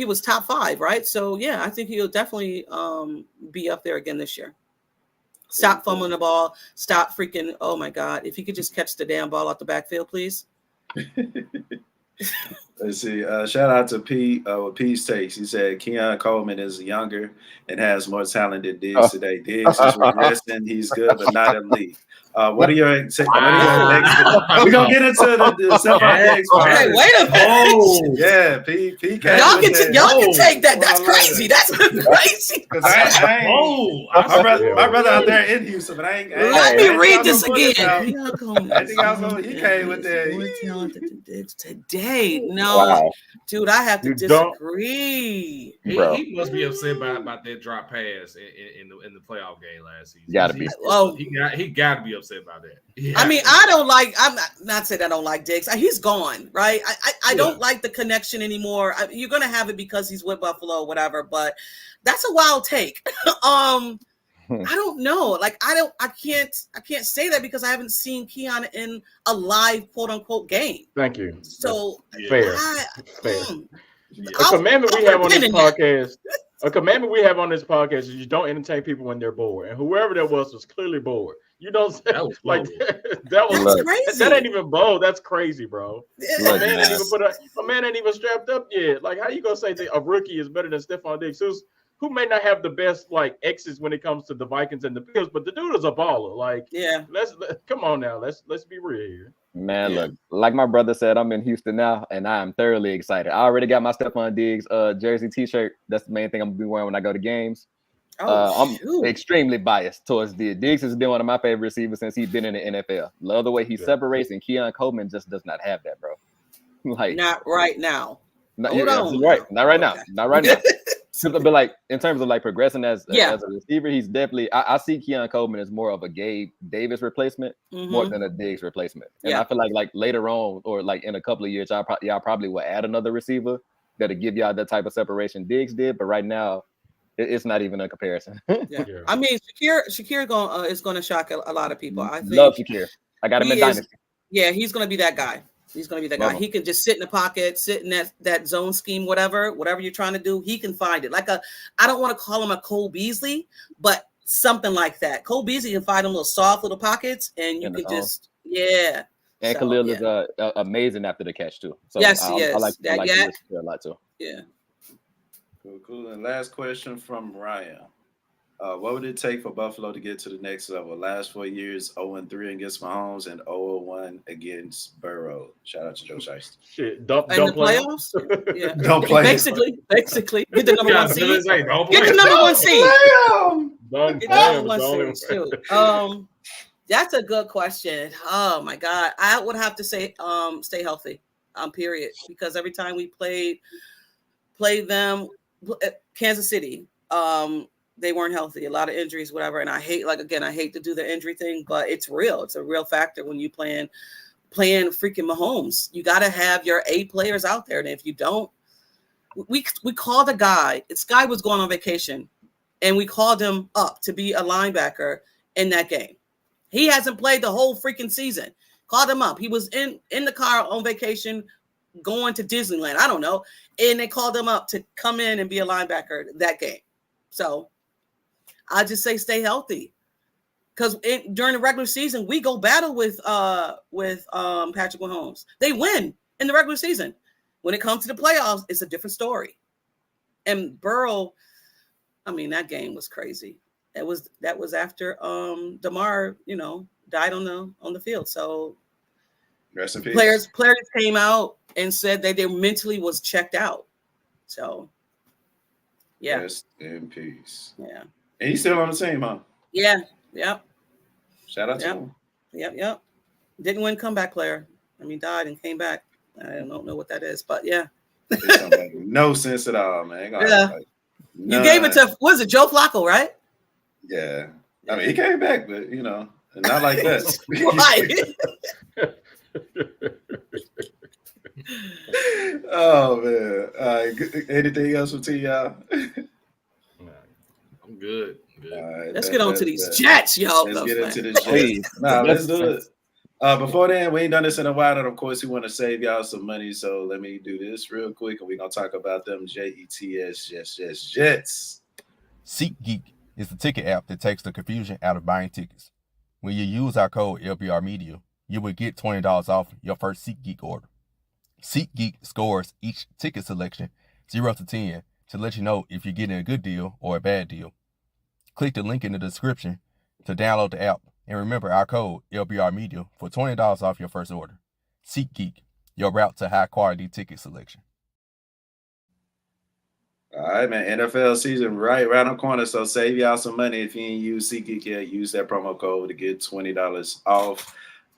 was top 5, right? So yeah, I think he'll definitely be up there again this year. Stop fumbling the ball. Stop freaking. Oh my God. If he could just catch the damn ball out the backfield, please. Let's see. Shout out to Peace Takes. He said Keon Coleman is younger and has more talent than Diggs today. Diggs is regressing. He's good, but not elite. What are your next? We're gonna get into the stuff on Diggs. Okay, wait a minute. Oh, yeah, PK. Y'all can take that. That's crazy. That's crazy. My brother out there in Houston, but I ain't. Let me read this again. I think he came with that. More talented than Diggs today. No, Wow. dude, I have to disagree. He must be upset about that drop pass in the playoff game last season. Gotta be. Oh, he got to be upset about that. Yeah. I mean, I'm not saying I don't like Diggs. He's gone, right? I don't like the connection anymore. You're gonna have it because he's with Buffalo, whatever. But that's a wild take. I don't know. I can't say that because I haven't seen Keon in a live quote unquote game. Thank you. So fair. A commandment we have on this podcast is you don't entertain people when they're bored. And whoever that was clearly bored. You don't say that was crazy. That ain't even bold. That's crazy, bro. My man ain't even strapped up yet. Like, how you gonna say that a rookie is better than Stephon Diggs, who may not have the best X's when it comes to the Vikings and the Bills, but the dude is a baller. Let's come on now. Let's be real here. Man, look, like my brother said, I'm in Houston now, and I am thoroughly excited. I already got my Stephon Diggs jersey T-shirt. That's the main thing I'm gonna be wearing when I go to games. I'm extremely biased towards Diggs. Diggs has been one of my favorite receivers since he's been in the NFL. Love the way he separates, and Keon Coleman just does not have that, bro. Not right now. Not right now. Not right now. But in terms of progressing as a receiver, he's definitely. I see Keon Coleman as more of a Gabe Davis replacement more than a Diggs replacement. And I feel like later on or in a couple of years, y'all probably will add another receiver that'll give y'all that type of separation Diggs did. But right now, it's not even a comparison. I mean, Shakir is going to shock a lot of people. I think love Shakir. I got him in Dynasty. Yeah, he's going to be that guy. He's going to be the guy. He can just sit in the pocket, sit in that zone scheme, whatever you're trying to do, he can find it. I don't want to call him a Cole Beasley, but something like that. Cole Beasley can find them little soft little pockets, and you can just, yeah. And Khalil is amazing after the catch too. So yes, I like a lot too. Yeah. Cool. And last question from Ryan. What would it take for Buffalo to get to the next level? Last 4 years, 0-3 against Mahomes and 0-1 against Burrow. Shout out to Joe Shiesty. Shit, don't the play playoffs. Yeah, don't play. Basically, get the number 1 seed. Get the number 1 seed. Get the number 1 seed. That's a good question. Oh my God, I would have to say, stay healthy. Period. Because every time we played them, Kansas City, they weren't healthy. A lot of injuries, whatever. And I hate to do the injury thing, but it's real. It's a real factor when you playing freaking Mahomes. You got to have your A players out there. And if you don't, we called a guy. This guy was going on vacation, and we called him up to be a linebacker in that game. He hasn't played the whole freaking season. Called him up. He was in the car on vacation, going to Disneyland. I don't know. And they called him up to come in and be a linebacker that game. So I just say stay healthy, because during the regular season we go battle with Patrick Mahomes. They win in the regular season. When it comes to the playoffs, it's a different story. And Burrow, I mean, that game was crazy. That was after DeMar, died on the field. So rest in peace. Players came out and said that they mentally was checked out. So yeah. Rest in peace. Yeah. And he's still on the team, huh? Yeah. Yep. Shout out to him. Yep. Didn't win comeback player. I mean, died and came back. I don't know what that is, but yeah. No sense at all, man. Yeah. You gave it to, was it Joe Flacco, right? Yeah. I mean, he came back, but not like that. Right. Oh man. Anything else from T, y'all? I'm good. All right, let's get on to these Jets, y'all. Let's get into the Jets. Let's do it. Before then, we ain't done this in a while, and of course, we want to save y'all some money. So let me do this real quick, and we're gonna talk about them Jets. Jets. SeatGeek is the ticket app that takes the confusion out of buying tickets. When you use our code LBR Media, you will get $20 off your first SeatGeek order. SeatGeek scores each ticket selection 0 to 10 to let you know if you're getting a good deal or a bad deal. Click the link in the description to download the app, and remember our code LBR Media for $20 off your first order. SeatGeek, your route to high quality ticket selection. All right, man. NFL season right around the corner, so save y'all some money. If you ain't use SeatGeek yet, use that promo code to get $20 off.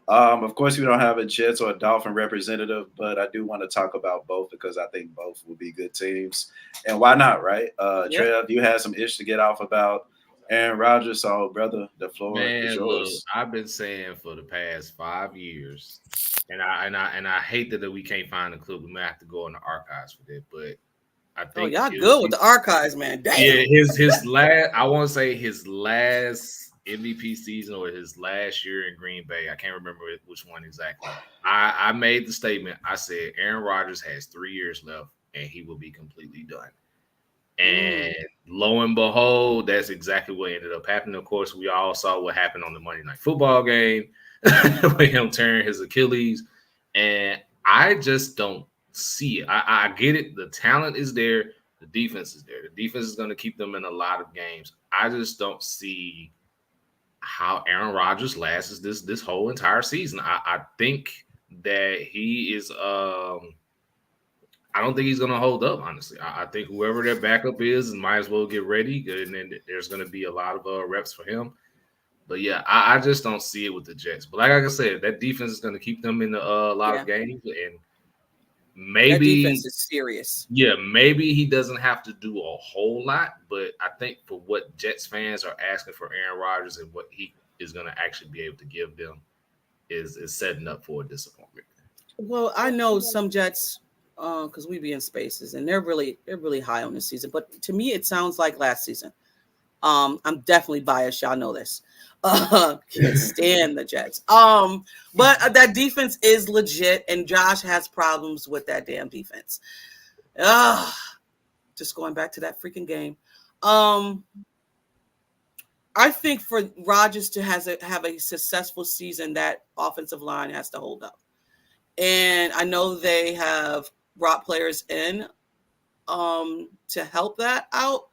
Of course, we don't have a Jets or a Dolphin representative, but I do want to talk about both because I think both will be good teams. And why not, right? Trev, you had some ish to get off about Aaron Rodgers, so brother, the floor is yours. Look, I've been saying for the past 5 years, and I hate that we can't find a clip. We might have to go in the archives for that, but I think y'all good with the archives, man. Damn. Yeah, his last, I want to say his last MVP season or his last year in Green Bay. I can't remember which one exactly. I made the statement. I said Aaron Rodgers has 3 years left and he will be completely done. And lo and behold, that's exactly what ended up happening. Of course, we all saw what happened on the Monday Night Football game with him tearing his Achilles. And I just don't see it. I get it. The talent is there. The defense is there. The defense is going to keep them in a lot of games. I just don't see how Aaron Rodgers lasts this whole entire season. I think that he is I don't think he's going to hold up, honestly. I think whoever their backup is might as well get ready, and then there's going to be a lot of reps for him. But, yeah, I just don't see it with the Jets. But like I said, that defense is going to keep them in a lot of games, and maybe that defense is serious. Yeah, maybe he doesn't have to do a whole lot, but I think for what Jets fans are asking for Aaron Rodgers and what he is going to actually be able to give them is setting up for a disappointment. Well, I know some Jets because we be in spaces and they're really high on this season, but to me it sounds like last season. I'm definitely biased, y'all know this. Can't stand the Jets. But that defense is legit, and Josh has problems with that damn defense. Just going back to that freaking game. I think for Rodgers to have a successful season, that offensive line has to hold up. And I know they have brought players in to help that out.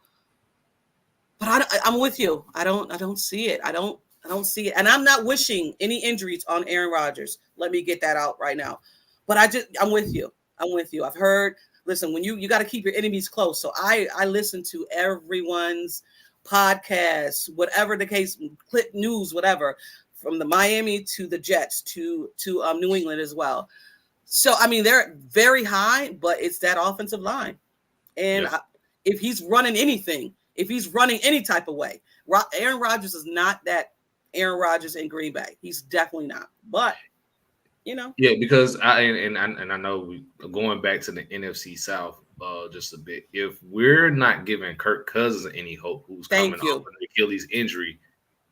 But I'm with you. I don't see it. I don't see it. And I'm not wishing any injuries on Aaron Rodgers. Let me get that out right now. But I'm with you. I've heard, listen, when you got to keep your enemies close. So I listen to everyone's podcasts, whatever the case, clip news, whatever, from the Miami to the Jets to New England as well. So, I mean, they're very high, but it's that offensive line. And if he's running anything, if he's running any type of way, Aaron Rodgers is not that Aaron Rodgers in Green Bay. He's definitely not. But, Yeah, because I know we going back to the NFC South just a bit. If we're not giving Kirk Cousins any hope, who's coming off an Achilles injury,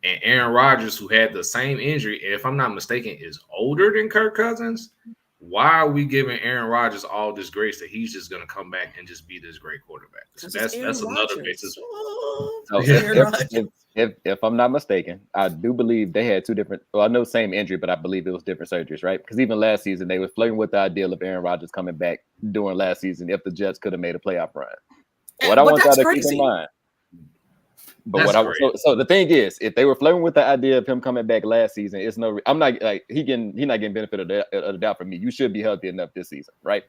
and Aaron Rodgers, who had the same injury, if I'm not mistaken, is older than Kirk Cousins, why are we giving Aaron Rodgers all this grace that he's just going to come back and just be this great quarterback? That's another basis. If I'm not mistaken, I do believe they had two different. Well, I know same injury, but I believe it was different surgeries, right? Because even last season they were flirting with the idea of Aaron Rodgers coming back during last season if the Jets could have made a playoff run. What I want y'all to keep in mind. But so the thing is, if they were flirting with the idea of him coming back last season, it's no. I'm not like he's not getting benefit of the doubt from me. You should be healthy enough this season, right?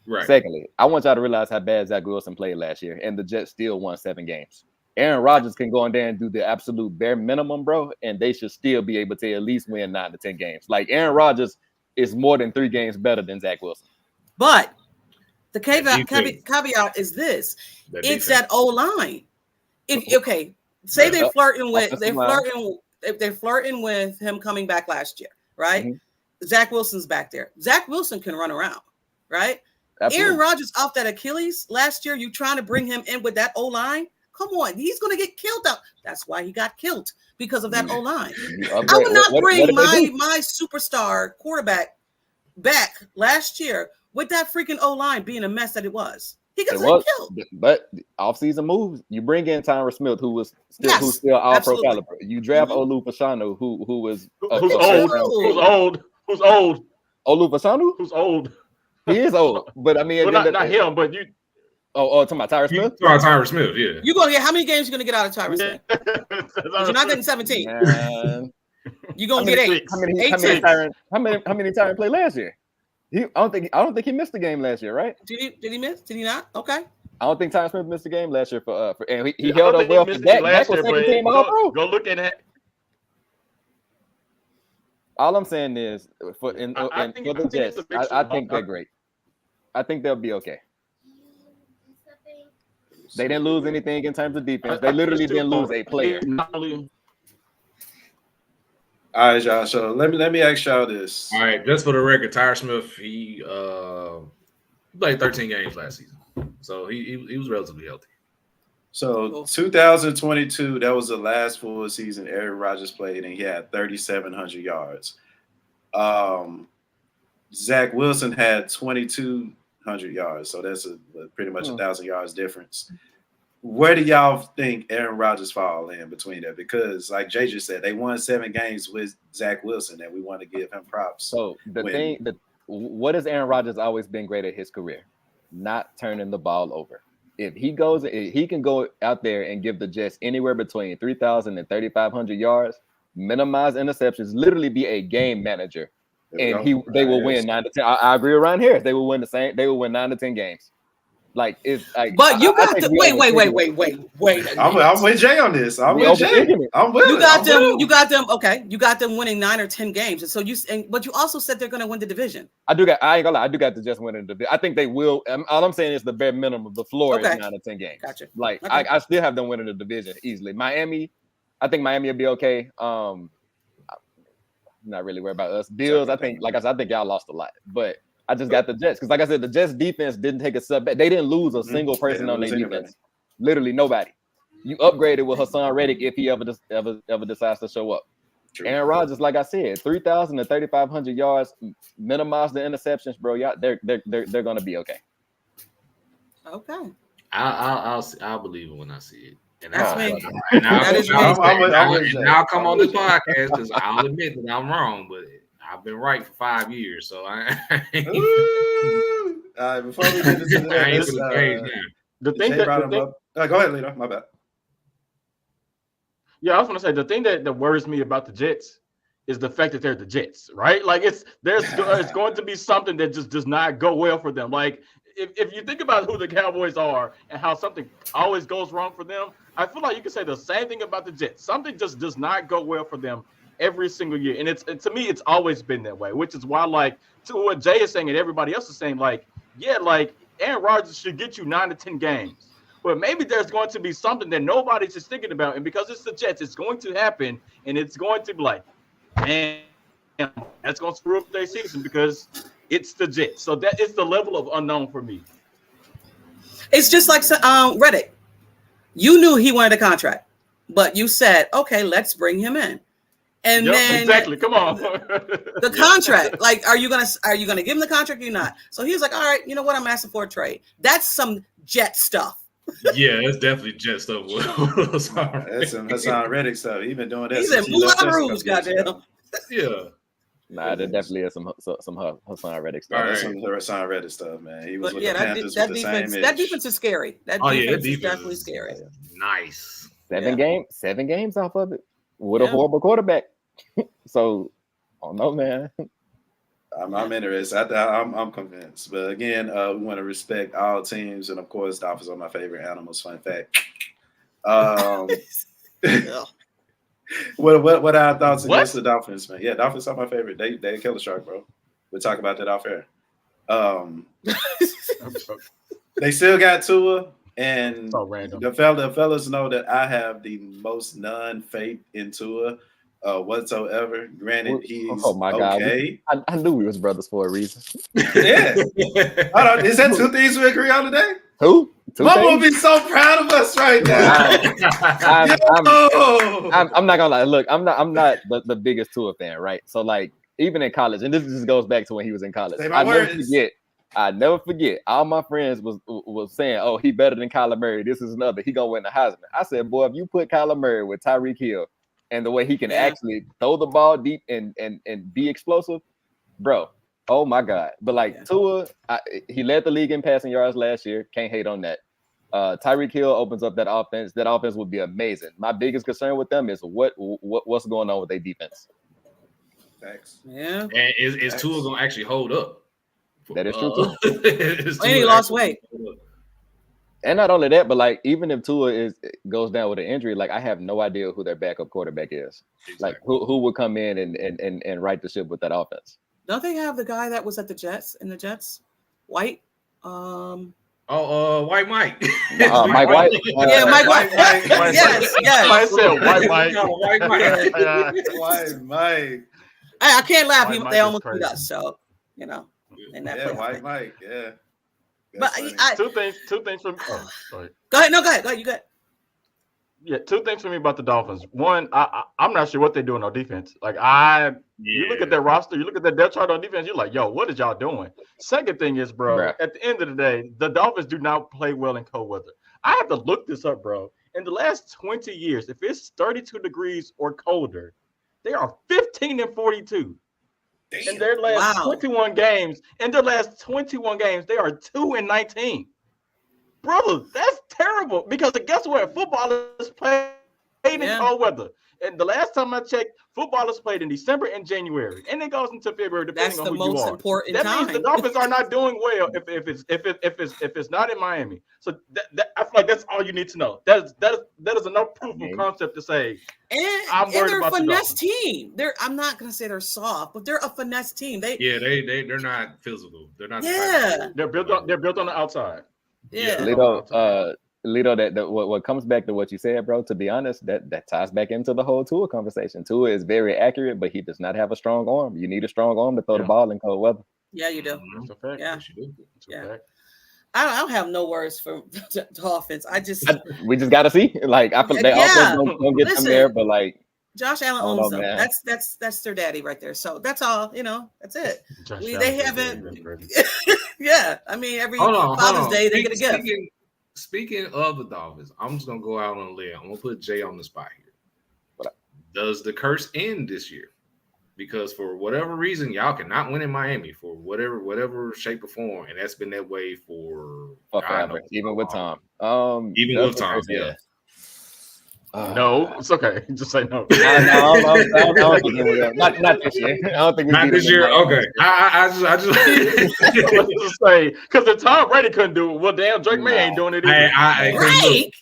Right. Secondly, I want y'all to realize how bad Zach Wilson played last year, and the Jets still won 7 games. Aaron Rodgers can go in there and do the absolute bare minimum, bro, and they should still be able to at least win 9 to 10 games. Like Aaron Rodgers is more than 3 games better than Zach Wilson. But the caveat is this: it's that O-line. Say they're flirting with him coming back last year, right? Mm-hmm. Zach Wilson's back there. Zach Wilson can run around, right? Absolutely. Aaron Rodgers off that Achilles last year. You trying to bring him in with that O-line? Come on, he's going to get killed out. That's why he got killed, because of that O-line. I would not bring my superstar quarterback back last year with that freaking O-line being a mess that it was. He got killed. But offseason moves, you bring in Tyron Smith, who's still all pro caliber. You draft Olu Fashanu, who's old. Olu Fashanu? Who's old? He is old, but I mean, not him, but you. Talking about Tyron Smith? Tyron Smith, yeah. You gonna get how many games you gonna get out of Tyron Smith? You're not getting 17. You gonna get 8. How many Tyron played last year? I don't think he missed the game last year, right? Did he miss? Did he not? Okay. I don't think Tyron Smith missed the game last year and he held up well for Dak. Dak was second team all pro. Go look at that. All I'm saying is for the Jets, I think they're great. I think they'll be okay. They didn't lose anything in terms of defense. They literally didn't lose a player. All right, y'all. So let me ask y'all this. All right, just for the record, Tyron Smith, he played 13 games last season, so he was relatively healthy. So 2022, that was the last full season Aaron Rodgers played, and he had 3,700 yards. Zach Wilson had 2,200 yards, so that's pretty much 1,000 yards difference. Where do y'all think Aaron Rodgers fall in between that? Because, like Jay just said, they won 7 games with Zach Wilson, and we want to give him props. So what has Aaron Rodgers always been great at his career? Not turning the ball over. If he can go out there and give the Jets anywhere between 3,000 and 3,500 yards, minimize interceptions, literally be a game manager, and they will win 9 to 10. I agree with Ryan Harris. They will win They will win 9 to 10 games. Like it's like, but you got to wait. I'm with Jay on this. I'm with Jay. You got them. Okay, you got them winning 9 or 10 games, and so but you also said they're going to win the division. I ain't gonna lie. I do got the Jets winning the division. I think they will. All I'm saying is the bare minimum. The floor is 9 or 10 games. Gotcha. Like I still have them winning the division easily. Miami, I think Miami will be okay. I'm not really worried about us. Bills, I think y'all lost a lot, but I just got the Jets because, like I said, the Jets defense didn't take a step back. They didn't lose a single person on their defense. Literally nobody. You upgraded with Hassan Reddick if he ever decides to show up. Aaron Rodgers, like I said, 3,000 to 3,500 yards, minimize the interceptions, bro. Yeah, they're gonna be okay. Okay. I'll believe it when I see it. And That's me. I'll come on this podcast because I'll admit that I'm wrong, but I've been right for 5 years, so I. Before we get into the thing that brought him up. Go ahead, Lito. My bad. Yeah, I was going to say the thing that worries me about the Jets is the fact that they're the Jets, right? Like it's going to be something that just does not go well for them. Like if you think about who the Cowboys are and how something always goes wrong for them, I feel like you can say the same thing about the Jets. Something just does not go well for them every single year, and to me it's always been that way. Which is why, like, to what Jay is saying and everybody else is saying, like, yeah, like Aaron Rodgers should get you 9 to 10 games. But maybe there's going to be something that nobody's just thinking about. And because it's the Jets, it's going to happen. And it's going to be like, man, that's going to screw up their season because it's the Jets. So that is the level of unknown for me. It's just like Reddick. You knew he wanted a contract, but you said, okay, let's bring him in. And then exactly. Come on. The contract, like, are you gonna give him the contract or not? So he was like, all right, you know what? I'm asking for a trade. That's some Jet stuff. Yeah, it's definitely Jet stuff. That's some Hassan Reddick stuff. He's been doing that. He's in Moulin Rouge, goddamn. Yeah. Nah, there definitely is some Hassan Reddick stuff. All right. That's some Hassan Reddick stuff, man. He was with the Panthers that with defense, the same that defense is scary. That defense is definitely scary. Nice. 7 games off of it with a horrible quarterback. So, I don't know, man. I'm interested. I'm convinced. But again, we want to respect all teams, and of course, Dolphins are my favorite animals. Fun fact. What are our thoughts against the Dolphins, man? Yeah, Dolphins are my favorite. They kill a shark, bro. We'll talk about that off air. They still got Tua, and the fellas know that I have the most non-faith in Tua whatsoever. Granted, he's okay. God. I knew we was brothers for a reason. Yeah. Is that 2 things we agree on today? Who? Mom will be so proud of us right now. I'm not gonna lie. Look, I'm not the biggest Tua fan, right? So, like, even in college, and this just goes back to when he was in college. I never forget. All my friends was saying, "Oh, he better than Kyler Murray. This is another. He gonna win the Heisman." I said, "Boy, if you put Kyler Murray with Tyreek Hill and the way he can actually throw the ball deep and be explosive, bro, oh my God." But like Tua, he led the league in passing yards last year. Can't hate on that. Tyreek Hill opens up that offense. That offense would be amazing. My biggest concern with them is what's going on with their defense. Thanks. Yeah. And is Tua gonna actually hold up? That is true too. And he lost weight. And not only that, but like even if Tua goes down with an injury, like I have no idea who their backup quarterback is. Exactly. Like who would come in and right the ship with that offense? Don't they have the guy that was at the Jets White? White Mike. Mike White. Yeah, Mike White. Yes. I said White Mike. White Mike. White Mike. I can't laugh. They almost beat us, so you know. White Mike. Yeah. But two things from. Oh, sorry. Go ahead. No, go ahead. You got. Yeah, 2 things for me about the Dolphins. One, I'm not sure what they're doing on defense. Like you look at their roster, you look at their depth chart on defense, you're like, yo, what is y'all doing? Second thing is, bro, at the end of the day, the Dolphins do not play well in cold weather. I have to look this up, bro. In the last 20 years, if it's 32 degrees or colder, they are 15-42. In their last 21 games, they are 2-19. Brother, that's terrible because guess what? Football is played in cold weather. And the last time I checked, football is played in December and January, and it goes into February depending on who you are. That's the most important time. That means the Dolphins are not doing well if it's not in Miami. So I feel like that's all you need to know. That is enough proof of concept to say. And they're a finesse team. I'm not gonna say they're soft, but they're a finesse team. They're not physical. They're not. Yeah. They're built on the outside. Yeah. Lito, that what comes back to what you said, bro, to be honest, that ties back into the whole Tua conversation. Tua is very accurate, but he does not have a strong arm. You need a strong arm to throw the ball in cold weather. Yeah, you do. That's a fact. Yeah. Yeah. I don't have no words for Dolphins. We just got to see. Like, I feel they also don't get them there, but like, Josh Allen owns them. That's their daddy right there. So that's all. That's it. They haven't. Yeah, I mean, every Father's Day they get a gift. Speaking of the Dolphins, I'm just gonna go out on a limb. I'm gonna put Jay on the spot here. Does the curse end this year? Because for whatever reason, y'all cannot win in Miami for whatever shape or form, and that's been that way for forever, even with Tom. Even with Tom, yeah. No, it's okay. Just say no. I don't think it was not this year. I don't think not this year. Okay, I just say because if Tom Brady couldn't do it, well, damn, Drake May ain't doing it either. Drake.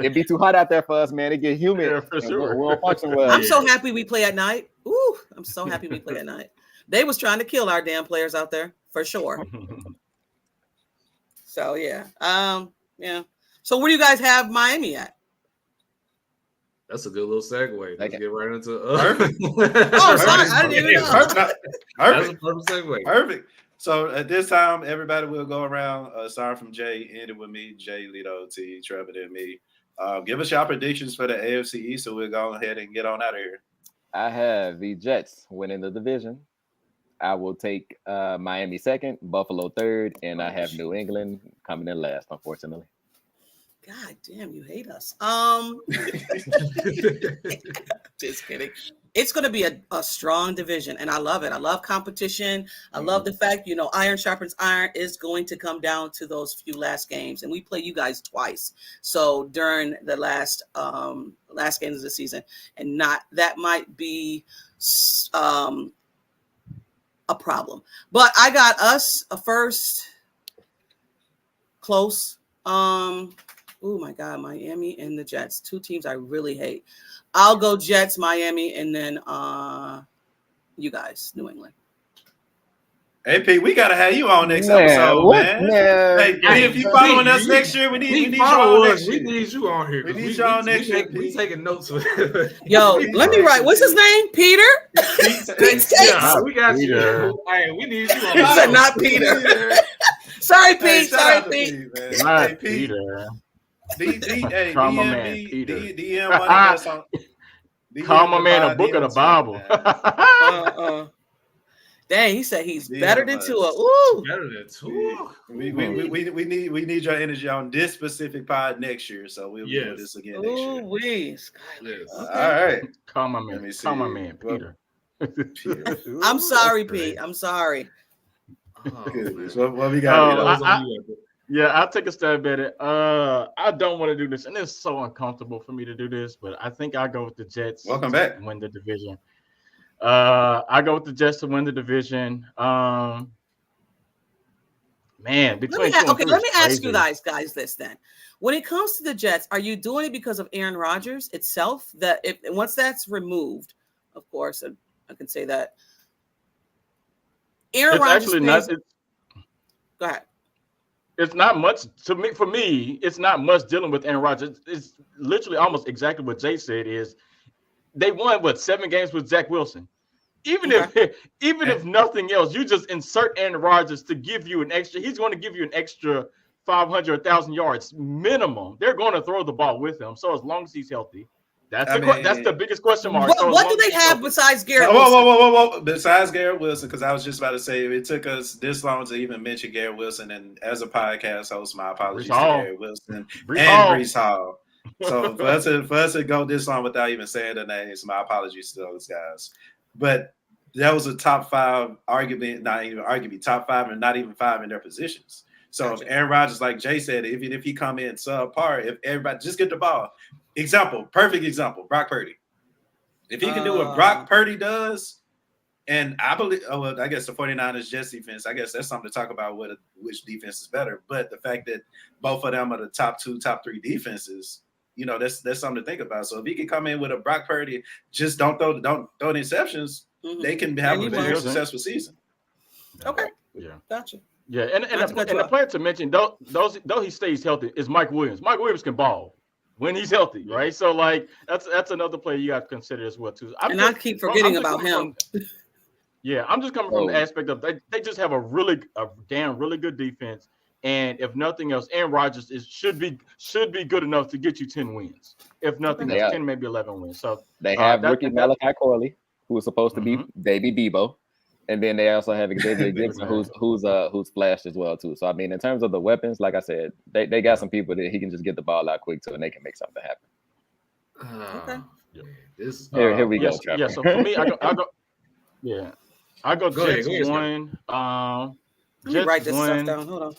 It'd be too hot out there for us, man. It get humid. Yeah, for sure. We'll function well. I'm so happy we play at night. Ooh, I'm so happy we play at night. They was trying to kill our damn players out there for sure. So yeah, yeah. So where do you guys have Miami at? That's a good little segue. Let's get right into Perfect. Oh, sorry, I didn't even know. Perfect. That's a perfect segue. Perfect. So at this time, everybody will go around. Starting from Jay, ending with me, Jay, Lito, T, Trevor, and me. Give us your predictions for the AFC East, so we'll go ahead and get on out of here. I have the Jets winning the division. I will take Miami second, Buffalo third, and I have New England coming in last, unfortunately. God damn, you hate us. Just kidding. It's going to be a strong division, and I love it. I love competition. I love the fact, iron sharpens iron is going to come down to those few last games, and we play you guys twice. So during the last games of the season, and that might be a problem. But I got us a first close. Oh my God, Miami and the Jets, two teams I really hate. I'll go Jets, Miami, and then you guys, New England. Hey, Pete, we gotta have you on next episode, man. Hey, if you following us next year, we need you on next year. We need you on here. We need you on next year. We taking notes. Yo, let me write. What's his name? Peter. Pete States. Yeah, we got you. Hey, we need you on. He said not Peter. Sorry, Pete. Hey, Sorry, Pete. Not Peter. Call my man Peter. DM one of us on. Call my man a book of the Bible. Dang, he said he's better than Tua. Ooh, better than Tua. We need your energy on this specific pod next year, so we'll do this again next year. Okay. All right. Call my man Peter. I'm sorry, Pete. I'm sorry. Goodness. What we got? Yeah, I'll take a stab at it. I don't want to do this, and it's so uncomfortable for me to do this, but I think I'll go with the Jets. Welcome back. To win the division. I go with the Jets to win the division. Man, between let me ask you guys this then. When it comes to the Jets, are you doing it because of Aaron Rodgers itself? That once that's removed, of course, I can say that Aaron Rodgers. Go ahead. It's not much to me. For me, it's not much dealing with Aaron Rodgers. It's literally almost exactly what Jay said. Is they won 7 games with Zach Wilson. Even if nothing else, you just insert Aaron Rodgers to give you an extra. He's going to give you an extra 500 or 1,000 yards minimum. They're going to throw the ball with him. So as long as he's healthy, that's the biggest question mark. What do they have besides Garrett Wilson? Whoa. Besides Garrett Wilson, because I was just about to say it took us this long to even mention Garrett Wilson. And as a podcast host, my apologies to Garrett Wilson and Breece Hall. So for us to go this long without even saying the names, my apologies to those guys. But that was a top 5 argument, not even arguably top 5 and not even 5 in their positions. So if Aaron Rodgers, like Jay said, even if he come in subpar, if everybody just get the ball. Perfect example, Brock Purdy. If he can do what Brock Purdy does, and I believe, I guess the 49ers Jets defense, I guess that's something to talk about which defense is better. But the fact that both of them are the top 2, top 3 defenses, that's something to think about. So if he can come in with a Brock Purdy, just don't throw the interceptions, they can have a very successful season. Okay. Yeah. Gotcha. Yeah, and the player to mention, though he stays healthy, is Mike Williams. Mike Williams can ball when he's healthy, right? So that's another player you have to consider as well too. I keep forgetting about him. I'm just coming from the aspect of they just have a really good defense. And if nothing else, Aaron Rodgers should be good enough to get you 10 wins. If nothing else, 10, maybe 11 wins. So they have rookie Malachi Corley, who is supposed to be baby Debo. And then they also have Xavier Gibson, who's flashed as well too. So I mean, in terms of the weapons, like I said, they got some people that he can just get the ball out quick to, and they can make something happen. Okay. Here we go. Yeah. So for me, I go. Yeah, I go Jets 1. Let me write this stuff down. Hold on.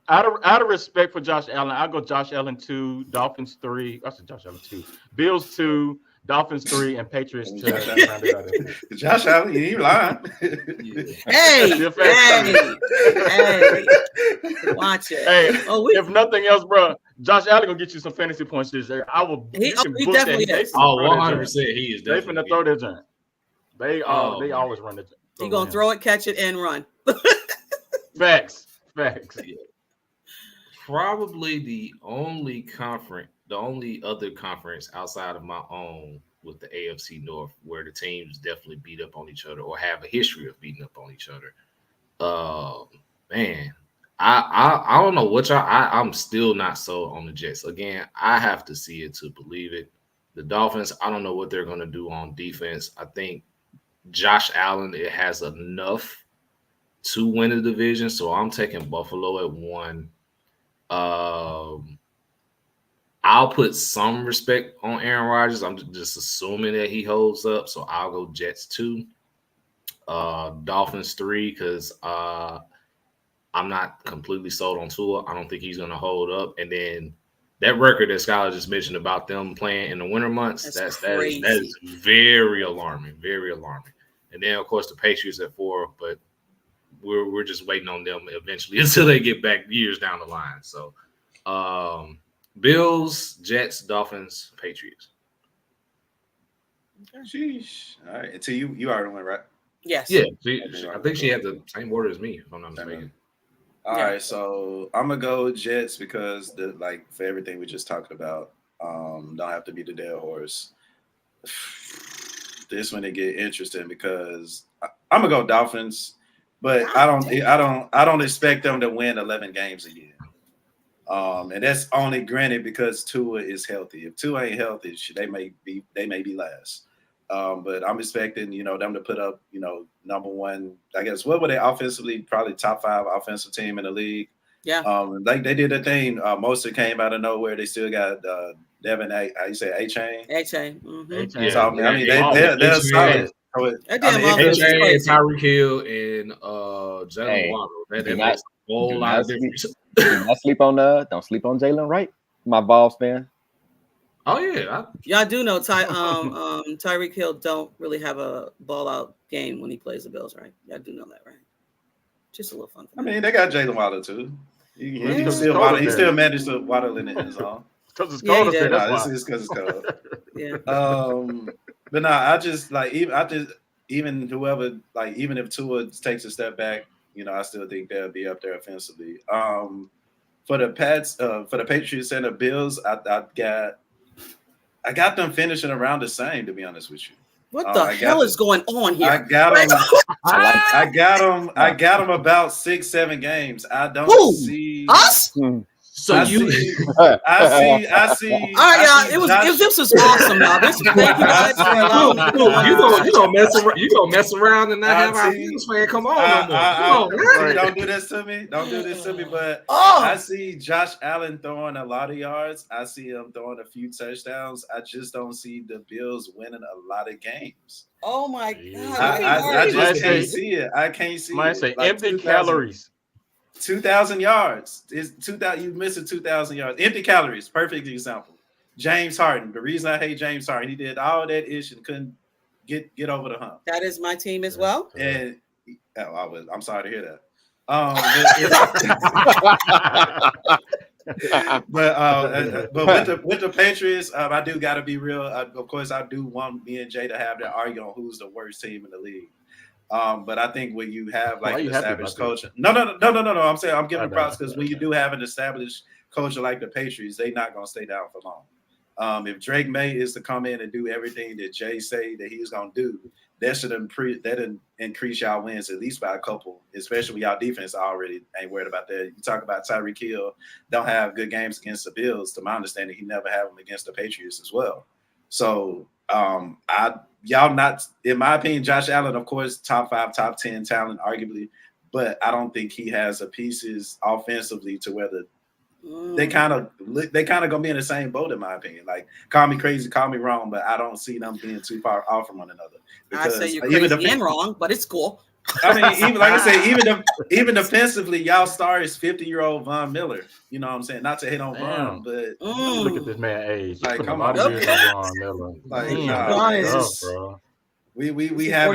Out of respect for Josh Allen, I'll go Josh Allen 2, Dolphins 3. I said Josh Allen 2, Bills 2, Dolphins 3, and Patriots 2. Josh Allen, you ain't lying. Hey, watch it. Hey, if nothing else, bro, Josh Allen gonna get you some fantasy points this year. He definitely is. 100%. He is. They finna throw their joint. They always run the. He gonna throw it, catch it, and run. Facts. Yeah. Probably the only other conference outside of my own with the AFC North where the teams definitely beat up on each other or have a history of beating up on each other. Man, I don't know what I'm still not sold on the Jets. Again, I have to see it to believe it. The Dolphins, I don't know what they're going to do on defense. I think Josh Allen, it has enough to win the division, so I'm taking Buffalo at 1. I'll put some respect on Aaron Rodgers. I'm just assuming that he holds up, so I'll go Jets 2. Dolphins 3, because I'm not completely sold on Tua. I don't think he's going to hold up. And then that record that Skylar just mentioned about them playing in the winter months, that is very alarming, very alarming. And then, of course, the Patriots at 4, but we're just waiting on them eventually until they get back years down the line. So Bills, Jets, Dolphins, Patriots. Sheesh. All right. Until you already went, right? Yes. Yeah. I think she had the same order as me, if I'm not mistaken. All right. So I'm going to go Jets because for everything we just talked about, don't have to be the dead horse. This one it get interesting because I'm going to go Dolphins. But I don't expect them to win 11 games a year. And that's only granted because Tua is healthy. If Tua ain't healthy, they may be last. But I'm expecting, them to put up, number one, I guess, what were they offensively? Probably top 5 offensive team in the league. Yeah. Like they did a thing. Mostly came out of nowhere. They still got Devin A-Chain. A-Chain. Mm-hmm. Yeah. So, I mean, they're solid. Tyreek Hill and Jalen Waddle. That makes a whole lot of difference. Don't sleep on Jalen Wright, my Vols fan. Oh yeah, y'all do know Tyreek Hill don't really have a ball out game when he plays the Bills, right? Y'all do know that, right? Just a little fun. I mean, they got Jalen Waddle too. He still managed to waddle in the end zone. Because it's cold. It's because it's cold. Yeah. But no, I just even whoever, even if Tua takes a step back, I still think they'll be up there offensively. For the Patriots and the Bills, I got them finishing around the same, to be honest with you. What the hell is going on here? I got them. I got them about 6-7 games. I don't see us. So I see. All right, y'all. This was awesome, y'all. Thank you guys for allowing me. You gonna mess around and not have our Eagles fan come on. Don't do this to me. Don't do this to me. But I see Josh Allen throwing a lot of yards. I see him throwing a few touchdowns. I just don't see the Bills winning a lot of games. Oh my God! I just can't see it. I can't see it. Say empty calories. 2,000 yards is 2,000. You missing 2,000 yards. Empty calories. Perfect example. James Harden. The reason I hate James Harden, he did all that ish and couldn't get over the hump. That is my team as well. And I'm sorry to hear that. But with the Patriots, I do got to be real. Of course, I do want me and Jay to have that argument on who's the worst team in the league. But I think when you have an established coach, no. I'm saying I'm giving props because when you do have an established coach like the Patriots, they're not gonna stay down for long. If Drake May is to come in and do everything that Jay say that he's gonna do, that should increase y'all wins at least by a couple, especially when y'all defense already ain't worried about that. You talk about Tyreek Hill don't have good games against the Bills. To my understanding, he never have them against the Patriots as well. So y'all not, in my opinion, Josh Allen, of course, top 5, top 10 talent, arguably, but I don't think he has the pieces offensively to where they kind of gonna be in the same boat, in my opinion. Like, call me crazy, call me wrong, but I don't see them being too far off from one another. I say you're crazy and wrong, but it's cool. I mean, even like I say, even defensively, y'all star is 50-year-old Von Miller. You know what I'm saying? Not to hit on Von, but look at this man age. Like, come on, Von Miller. Like,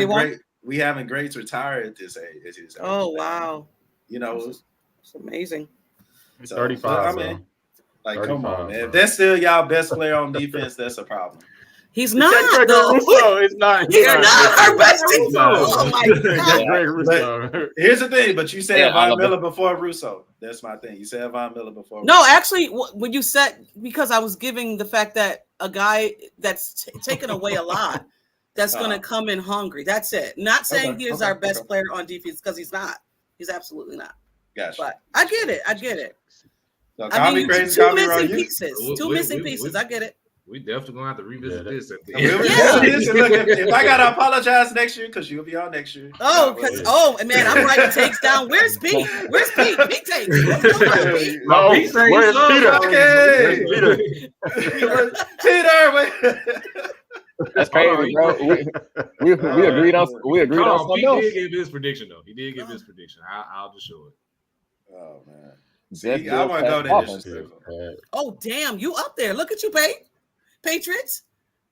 bro. We having greats retire at this age. Oh wow! You know, it's amazing. He's 35. I mean, like, come on, man. If that's still y'all best player on defense, that's a problem. He's not. He's not. He's not our best defense. Oh my God! Here's the thing. But you said Von Miller before Russo. That's my thing. You said Von Miller before. No, actually, when you said, because I was giving the fact that a guy that's taken away a lot, that's going to come in hungry. That's it. Not saying he is our best player on defense, because he's not. He's absolutely not. Gotcha. But I get it. So I mean, two missing pieces. Two missing pieces. I get it. We definitely gonna have to revisit this at the end. Look, if I gotta apologize next year, because you'll be on next year. Oh, man, I'm writing takes down. Where's Pete? Where's Pete? Pete takes. Where's Peter? Okay. Peter. That's crazy, bro. We agreed on something else. He did give his prediction though. He did give his prediction. I'll just show it. Oh man. See, I want to go there. Oh damn, you up there? Look at you, Patriots.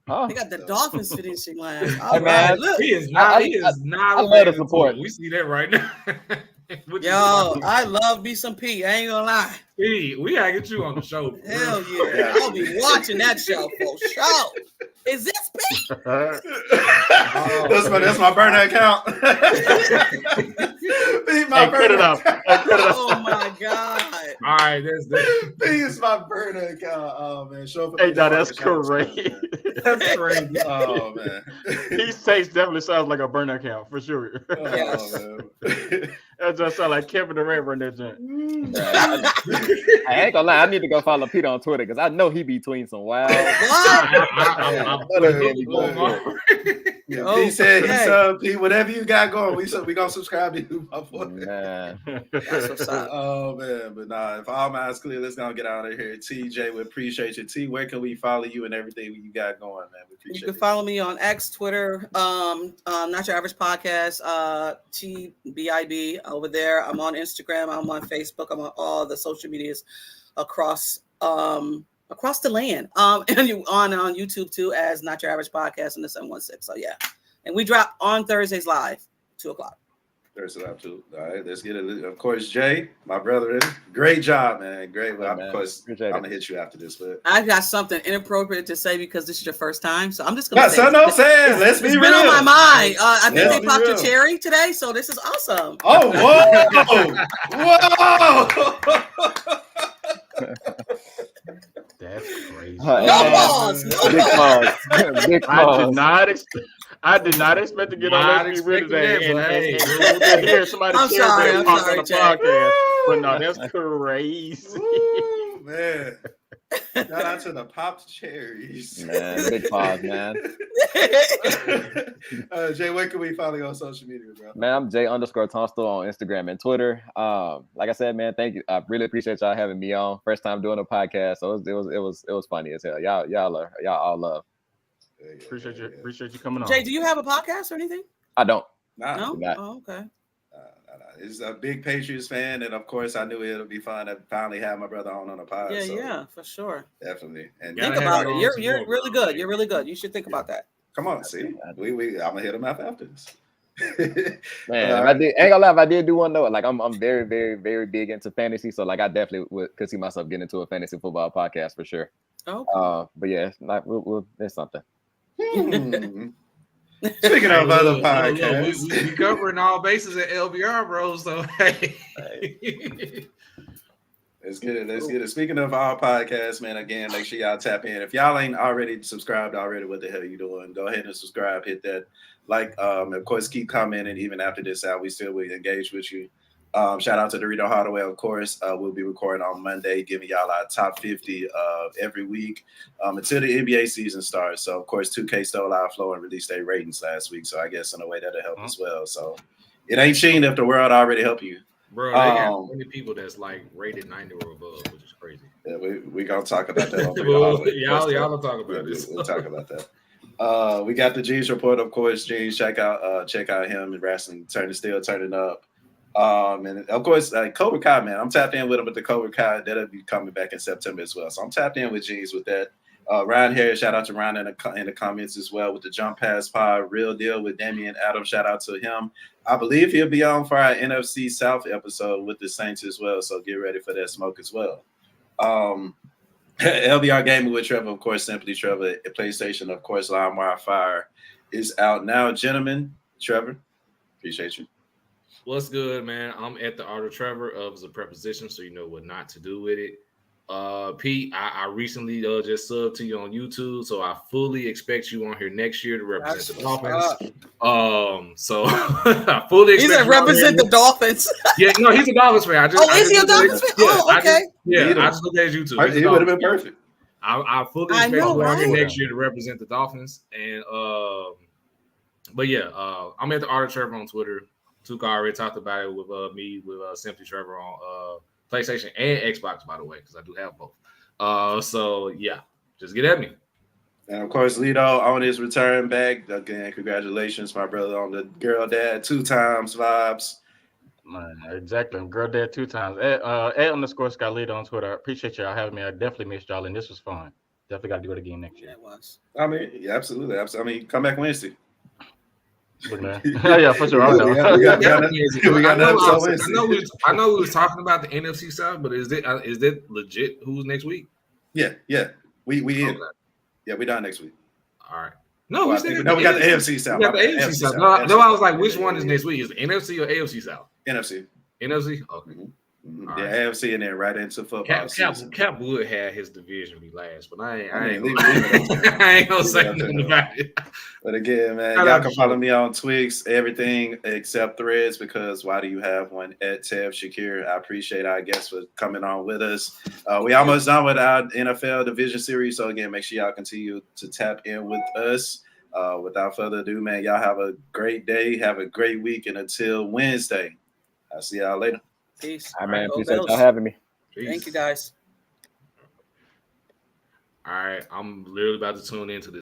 Huh? They got the Dolphins finishing last. Hey, man, look. He is not. I love the support. We see that right now. Yo, I love me some P. I ain't gonna lie. P, we gotta get you on the show. Hell yeah. I'll be watching that show for sure. Is this P? That's my burner account. My burner account. Oh my god. All right, that's is my burner account. Oh man, show up. Hey, no, that's crazy. That's crazy. Oh man, his taste definitely sounds like a burner account for sure. Yes. That just sounds like Kevin Durant in that joint. I ain't gonna lie, I need to go follow Peter on Twitter because I know he be tweeting some wild. He said he's whatever you got going, we gonna subscribe to you, my boy. Man. Oh man, but nah, if all minds clear, let's go get out of here. TJ, we appreciate you. T, where can we follow you and everything you got going, man? We appreciate you can follow me on X, Twitter, Not Your Average Podcast, TBIB over there. I'm on Instagram, I'm on Facebook, I'm on all the social medias across the land. And you on YouTube too as Not Your Average Podcast in the 716. So yeah. And we drop on Thursdays live, 2:00. Thursday live too. All right, let's get it. Of course, Jay, my brother, great job, man. Great. Well, of course, I'm gonna hit you after this, but I got something inappropriate to say because this is your first time. So I'm just gonna say let's be real. It's been on my mind. I think they popped a cherry today, so this is awesome. Oh, whoa. That's crazy. No pause. Big pause. I did not expect to get on Let's Be Real today and hear somebody share their talk on the podcast. But no, that's crazy. Ooh, man. Shout out to the popped cherries. Man, big pause, man. Jay, where can we follow you on social media, bro? Man, I'm J_Tunstall on Instagram and Twitter. Like I said, man, thank you. I really appreciate y'all having me on. First time doing a podcast, so it was funny as hell. Y'all all love. Appreciate you coming on. Jay, do you have a podcast or anything? I don't. No? Oh, okay. He's a big Patriots fan, and of course, I knew it'll be fun to finally have my brother on a pod. Yeah, for sure. Definitely. And think about it. You're really good. You're really good. You should think about that. Come on, see, I'm gonna hit him up after this. Man, I ain't gonna lie, if I did do one though, like I'm very, very, very big into fantasy, so like I definitely could see myself getting into a fantasy football podcast for sure. Okay. But yeah, it's something. Speaking of other podcasts, we covering all bases at LBR, bro. So hey. Let's get it. Speaking of our podcast, man, again, make sure y'all tap in. If y'all ain't already subscribed what the hell you doing? Go ahead and subscribe. Hit that of course, keep commenting even after this out. We still will engage with you. Shout out to Dorito Hardaway, of course. We'll be recording on Monday, giving y'all our top 50 every week until the NBA season starts. So, of course, 2K stole our flow and released their ratings last week. So, I guess in a way that'll help as well. So, it ain't cheating if the world already helped you. Bro, they got many people that's like rated 90 or above, which is crazy. Yeah, we gonna talk about that. y'all will talk about this. We'll talk about that. We got the G's report, of course. G's, check out him and wrestling, turning up. And of course, Cobra Kai, man, I'm tapped in with him with the Cobra Kai. That'll be coming back in September as well. So I'm tapped in with G's with that. Ryan Harris, shout out to Ryan in the comments as well with the Jump Pass Pod, Real Deal with Damian Adams. Shout out to him. I believe he'll be on for our NFC South episode with the Saints as well. So get ready for that smoke as well. LBR Gaming with Trevor, of course, Simply Trevor. PlayStation, of course, LimeWire Fire is out now. Gentlemen, Trevor, appreciate you. What's good, man? I'm at the Art of Trevor of the preposition, so you know what not to do with it. Pete, I recently just subbed to you on YouTube, so I fully expect you on here next year to represent the Dolphins. So I fully expect he's gonna represent the Dolphins. Yeah, no, he's a Dolphins fan. Is he a Dolphins fan? Okay. I just looked at his YouTube. He would have been perfect. I fully expect you on here next year to represent the Dolphins. And but yeah, I'm at the Art of Trevor on Twitter. Tuka already talked about it with me with Simply Trevor on PlayStation and Xbox, by the way, because I do have both. So yeah, just get at me. And of course, Lito on his return back. Again, congratulations, my brother, on the girl dad 2 times vibes. Man, exactly. I'm girl dad 2 times. @_Scott Lito on Twitter. I appreciate y'all having me. I definitely missed y'all, and this was fun. Definitely got to do it again next year. Yeah, it was. I mean, yeah, absolutely. I mean, come back Wednesday. Yeah, for sure. I know. I know we was talking about the NFC South, but is that legit? Who's next week? Yeah. We in. Yeah, we done next week. All right. No, we got the AFC South. We got the AFC South. No, I was like, which one is next week? Is it NFC or AFC South? NFC. NFC. Okay. Mm-hmm. Yeah, right. AFC and then right into football. Cap would have his division be last, but I ain't gonna say nothing about it. But again, man, y'all can follow me on Twigs, everything except Threads, because why do you have one at Tev Shakir? I appreciate our guests for coming on with us. We almost done with our NFL division series, so again, make sure y'all continue to tap in with us. Without further ado, man, y'all have a great day, have a great week, and until Wednesday, I'll see y'all later. Peace. All right, man. Appreciate y'all having me. Peace. Thank you, guys. All right. I'm literally about to tune into this.